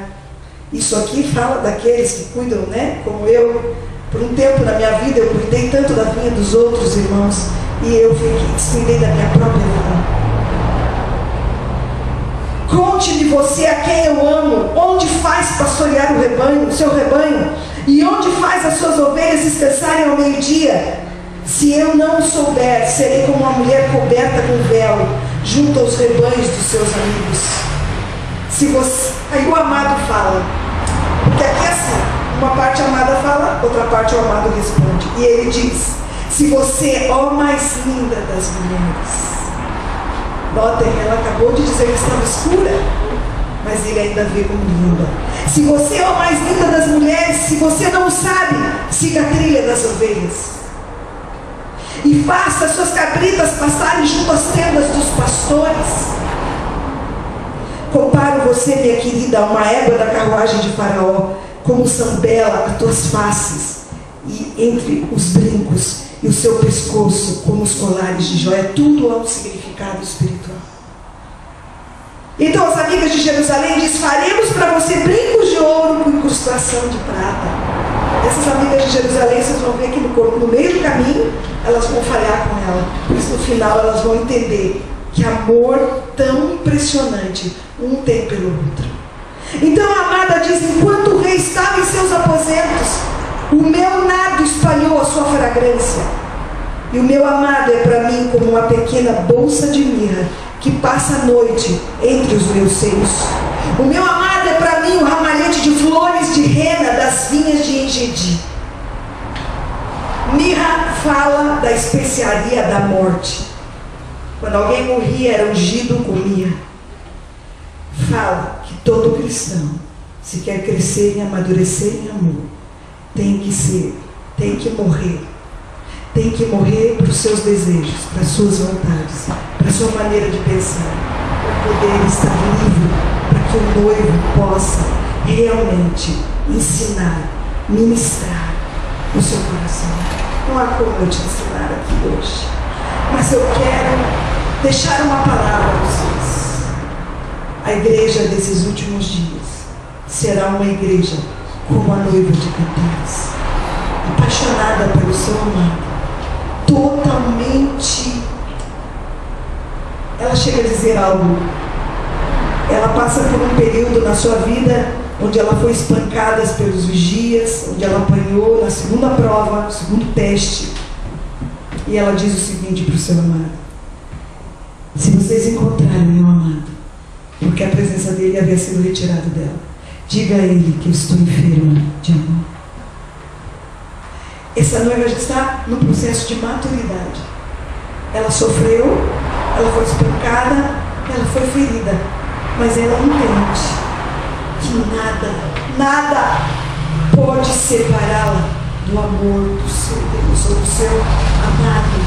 Isso aqui fala daqueles que cuidam, né? Como eu, por um tempo na minha vida, eu cuidei tanto da vinha dos outros irmãos, e eu descuidei da minha própria vinha. Conte-me você a quem eu amo, onde faz pastorear o seu rebanho, e onde faz as suas ovelhas descansarem ao meio-dia. Se eu não souber, serei como uma mulher coberta com véu, junto aos rebanhos dos seus amigos. Se você... Aí o amado fala, porque aqui é assim, uma parte a amada fala, outra parte o amado responde. E ele diz: se você, ó mais linda das mulheres. Notem, ela acabou de dizer que estava escura, mas ele ainda vê como linda. Se você é a mais linda das mulheres, se você não sabe, siga a trilha das ovelhas. E faça as suas cabritas passarem junto às tendas dos pastores. Comparo você, minha querida, a uma égua da carruagem de Faraó. Como são belas as tuas faces, e entre os brincos e o seu pescoço, como os colares de joia. Tudo há um significado espiritual. Então as amigas de Jerusalém diz: faremos para você brincos de ouro com incrustação de prata. Essas amigas de Jerusalém, vocês vão ver que no meio do caminho elas vão falhar com ela, mas no final elas vão entender que amor tão impressionante um tem pelo outro. Então a amada diz: enquanto o rei estava em seus aposentos, o meu nardo espalhou a sua fragrância. E o meu amado é para mim como uma pequena bolsa de mirra que passa a noite entre os meus seios. O meu amado é para mim um ramalhete de flores de rena das vinhas de Engedi. Mirra fala da especiaria da morte. Quando alguém morria, era ungido com mirra. Fala que todo cristão, se quer crescer e amadurecer em amor, tem que morrer. Tem que morrer para os seus desejos, para as suas vontades, para a sua maneira de pensar, para poder estar livre, para que o noivo possa realmente ensinar, ministrar o seu coração. Não há como eu te ensinar aqui hoje, mas eu quero deixar uma palavra a vocês. A igreja desses últimos dias será uma igreja como a noiva de Cantares, apaixonada pelo seu amado, totalmente. Ela chega a dizer algo. Ela passa por um período na sua vida onde ela foi espancada pelos vigias, onde ela apanhou na segunda prova, no segundo teste. E ela diz o seguinte para o seu amado: se vocês encontrarem meu amado, porque a presença dele havia sido retirada dela, diga a ele que eu estou enferma de amor. Essa noiva já está no processo de maturidade. Ela sofreu, ela foi espancada, ela foi ferida, mas ela entende que nada pode separá-la do amor do seu Deus ou do seu amado.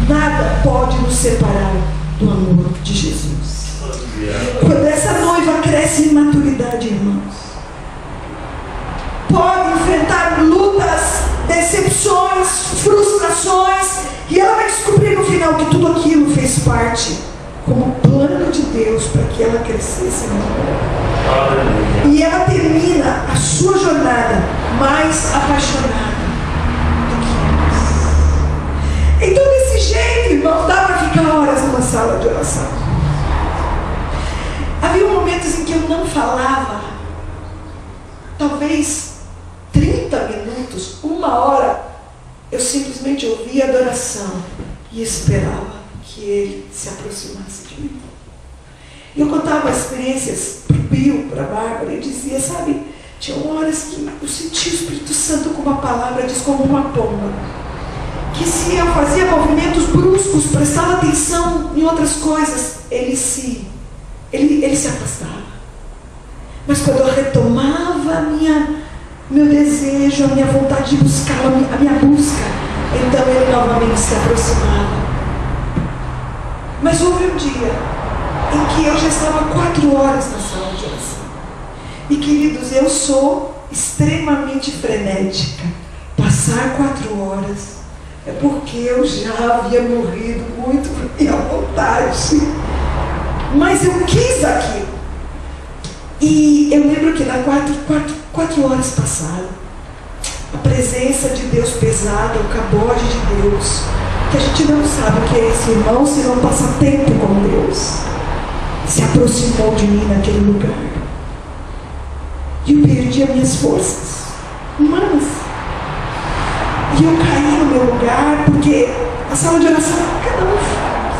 Nada pode nos separar do amor de Jesus. Quando essa noiva cresce em maturidade, irmãos, pode enfrentar lutas, decepções, frustrações, e ela vai descobrir no final que tudo aquilo fez parte como plano de Deus para que ela crescesse no amor. E ela termina a sua jornada mais apaixonada do que antes. Então, desse jeito, irmão, dá para ficar horas numa sala de oração. Havia momentos em que eu não falava, talvez 30 minutos, 1 hora, eu simplesmente ouvia a adoração e esperava que ele se aproximasse de mim. Eu contava experiências para o Bill, para a Bárbara, e dizia, sabe, tinha horas que eu sentia o Espírito Santo com uma palavra, diz como uma pomba, que se eu fazia movimentos bruscos, prestava atenção em outras coisas, ele se afastava. Mas quando eu retomava meu desejo, a minha vontade de buscar, a minha busca, então ele novamente se aproximava. Mas houve um dia em que eu já estava 4 horas na sala de oração. E queridos, eu sou extremamente frenética. Passar 4 horas é porque eu já havia morrido muito por minha vontade. Mas eu quis aquilo. E eu lembro que na 4 horas passaram. A presença de Deus pesada, o cabode de Deus, que a gente não sabe o que é esse irmão se não passa tempo com Deus, se aproximou de mim naquele lugar. E eu perdi as minhas forças humanas. E eu caí no meu lugar, porque a sala de oração, cada um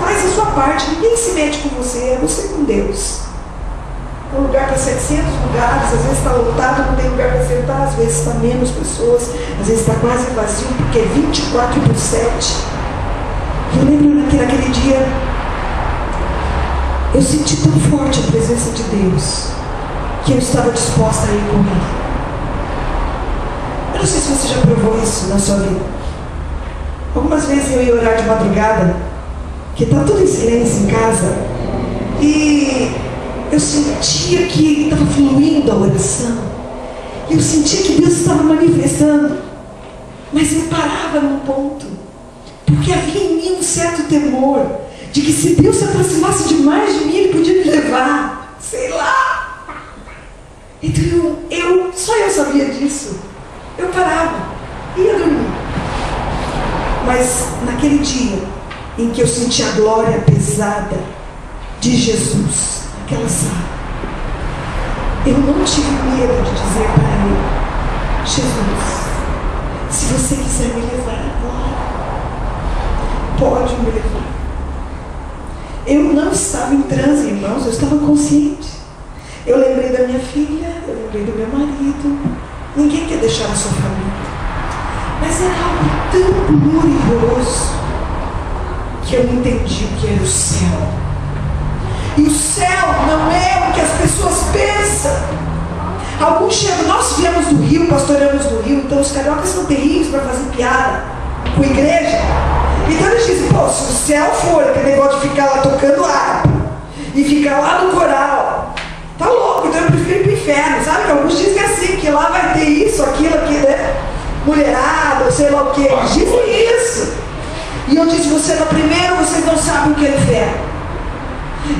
faz a sua parte, ninguém se mete com você, é você com Deus. Um lugar para 700 lugares, às vezes está lotado, não tem lugar para sentar, às vezes está menos pessoas, às vezes está quase vazio, porque é 24/7. Eu lembro que naquele dia eu senti tão forte a presença de Deus que eu estava disposta a ir com Ele. Eu não sei se você já provou isso na sua vida. Algumas vezes eu ia orar de madrugada, que está tudo em silêncio em casa, e eu sentia que estava fluindo a oração. Eu sentia que Deus estava manifestando. Mas eu parava num ponto, porque havia em mim um certo temor de que se Deus se aproximasse demais de mim, Ele podia me levar, sei lá. Então só eu sabia disso. Eu parava, ia dormir. Mas naquele dia em que eu senti a glória pesada de Jesus naquela sala, eu não tive medo de dizer para Ele: Jesus, se você quiser me levar agora, pode me levar. Eu não estava em transe, irmãos, eu estava consciente. Eu lembrei da minha filha, eu lembrei do meu marido. Ninguém quer deixar a sua família. Mas era algo tão glorioso que eu entendi o que era o céu. E o céu não é o que as pessoas pensam. Alguns chegam, nós viemos do Rio, pastoreamos no Rio, então os cariocas são terríveis para fazer piada com a igreja. Então eles dizem, pô, se o céu for aquele negócio de ficar lá tocando harpa e ficar lá no coral, tá louco, então eu prefiro ir pro inferno, sabe? Que alguns dizem assim, que lá vai ter isso, aquilo, né? Mulherada, sei lá o que, eles dizem isso. E eu disse, primeiro, vocês não sabem o que é inferno.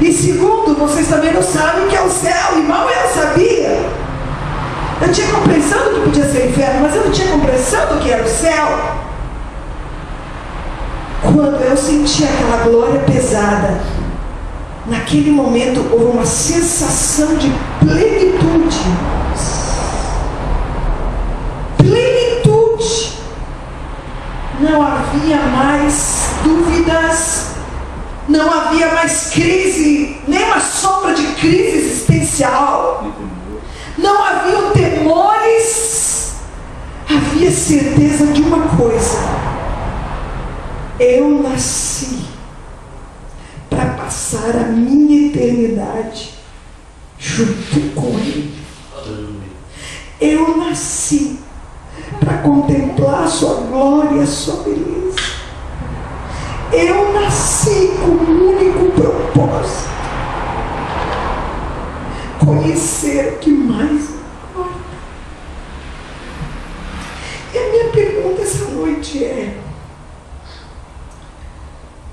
E segundo, vocês também não sabem o que é o céu. Irmão, eu sabia. Eu tinha compreensão do que podia ser inferno, mas eu não tinha compreensão do que era o céu. Quando eu senti aquela glória pesada, naquele momento houve uma sensação de plenitude. Plenitude. Não havia mais dúvidas, não havia mais crise, nem uma sombra de crise existencial. Não haviam temores. Havia certeza de uma coisa: eu nasci para passar a minha eternidade junto com Ele. Eu nasci para contemplar a sua glória, a sua beleza. Eu nasci com um único propósito: conhecer o que mais importa. E a minha pergunta essa noite é: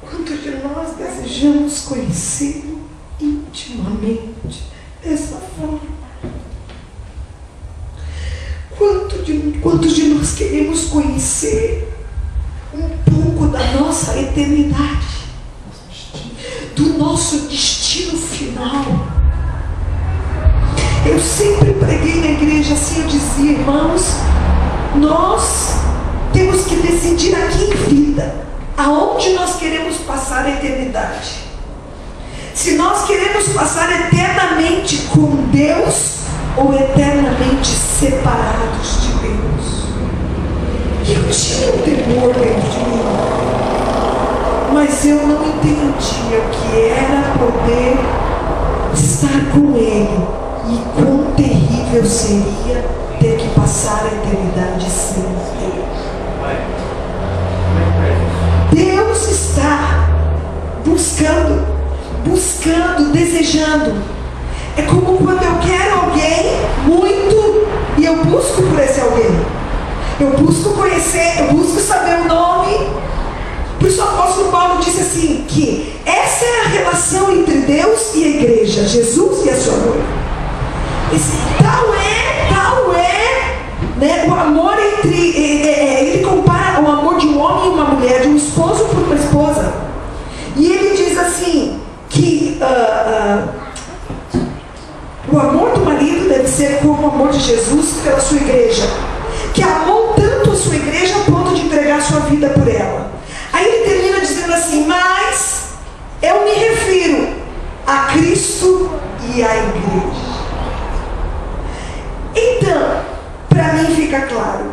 quantos de nós desejamos conhecê-lo intimamente dessa forma? Quantos de nós queremos conhecer um pouco da nossa eternidade, do nosso destino final? Eu sempre preguei na igreja assim, eu dizia, irmãos, nós temos que decidir aqui em vida aonde nós queremos passar a eternidade. Se nós queremos passar eternamente com Deus ou eternamente separados de Deus. Eu tinha um temor dentro de mim, mas eu não entendia o que era poder estar com Ele e quão terrível seria ter que passar a eternidade sem Ele. Deus está buscando, desejando. É como quando eu quero alguém muito e eu busco por esse alguém. Eu busco conhecer, eu busco saber o nome. Por isso o apóstolo Paulo disse assim, que essa é a relação entre Deus e a igreja, Jesus e a sua noiva. Tal é, né, o amor entre, ele compara o amor de um homem e uma mulher, de um esposo por uma esposa. E ele diz assim, que o amor do marido deve ser como o amor de Jesus pela sua igreja, que amou tanto a sua igreja a ponto de entregar a sua vida por ela. Aí ele termina dizendo assim, mas eu me refiro a Cristo e à igreja. Então, para mim fica claro,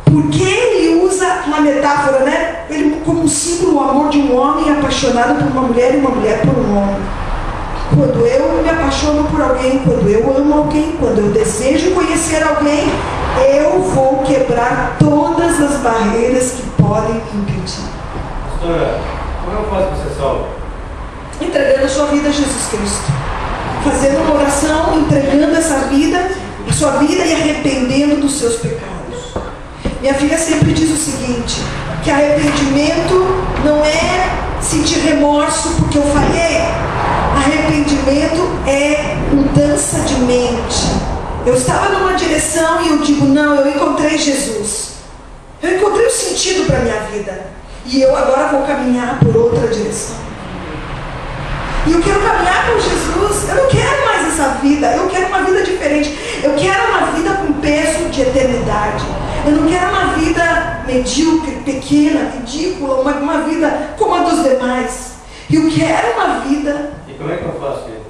porque ele usa uma metáfora, né? Ele, como um símbolo, o amor de um homem apaixonado por uma mulher e uma mulher por um homem. Quando eu me apaixono por alguém, quando eu amo alguém, quando eu desejo conhecer alguém, eu vou quebrar todas as barreiras que podem me impedir. Pastora, como eu faço para ser salvo? Entregando a sua vida a Jesus Cristo. Fazendo uma oração, entregando essa vida, a sua vida e arrependendo dos seus pecados. Minha filha sempre diz o seguinte, que arrependimento não é sentir remorso porque eu falhei. Arrependimento é mudança de mente. Eu estava numa direção e eu digo, não, eu encontrei Jesus. Eu encontrei o sentido para a minha vida. E eu agora vou caminhar por outra direção. E eu quero caminhar com Jesus. Eu não quero mais essa vida. Eu quero uma vida diferente. Eu quero uma vida com peso de eternidade. Eu não quero uma vida medíocre, pequena, ridícula, uma vida como a dos demais. Eu quero uma vida. E como é que eu faço isso?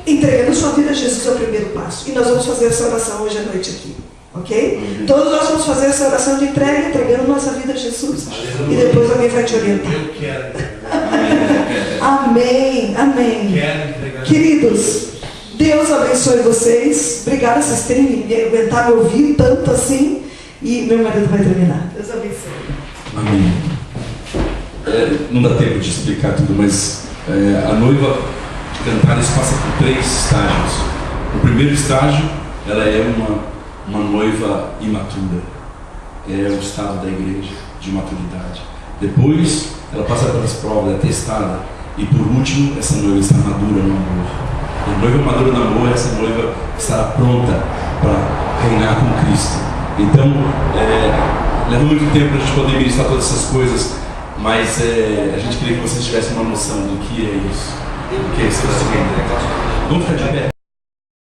Entregando sua vida a Jesus é o primeiro passo. E nós vamos fazer essa oração hoje à noite aqui. Ok? Todos nós vamos fazer essa oração de entrega, entregando nossa vida a Jesus. E depois alguém vai te orientar. Eu quero. Amém, amém. Quero entregar. Queridos, Deus abençoe vocês. Obrigada vocês terem me aguentado me ouvir tanto assim. E meu marido vai terminar. Deus abençoe. Amém. Não dá tempo de explicar tudo, mas a noiva de Cantares passa por 3 estágios. No primeiro estágio, ela é uma noiva imatura. É o estado da igreja de maturidade. Depois, ela passa pelas provas, é testada. E por último, essa noiva está madura no amor. E a noiva madura no amor é essa noiva que estará pronta para reinar com Cristo. Então, leva muito tempo para a gente poder ministrar todas essas coisas, mas a gente queria que vocês tivessem uma noção do que é isso. Do que é esse relacionamento. Vamos ficar de pé.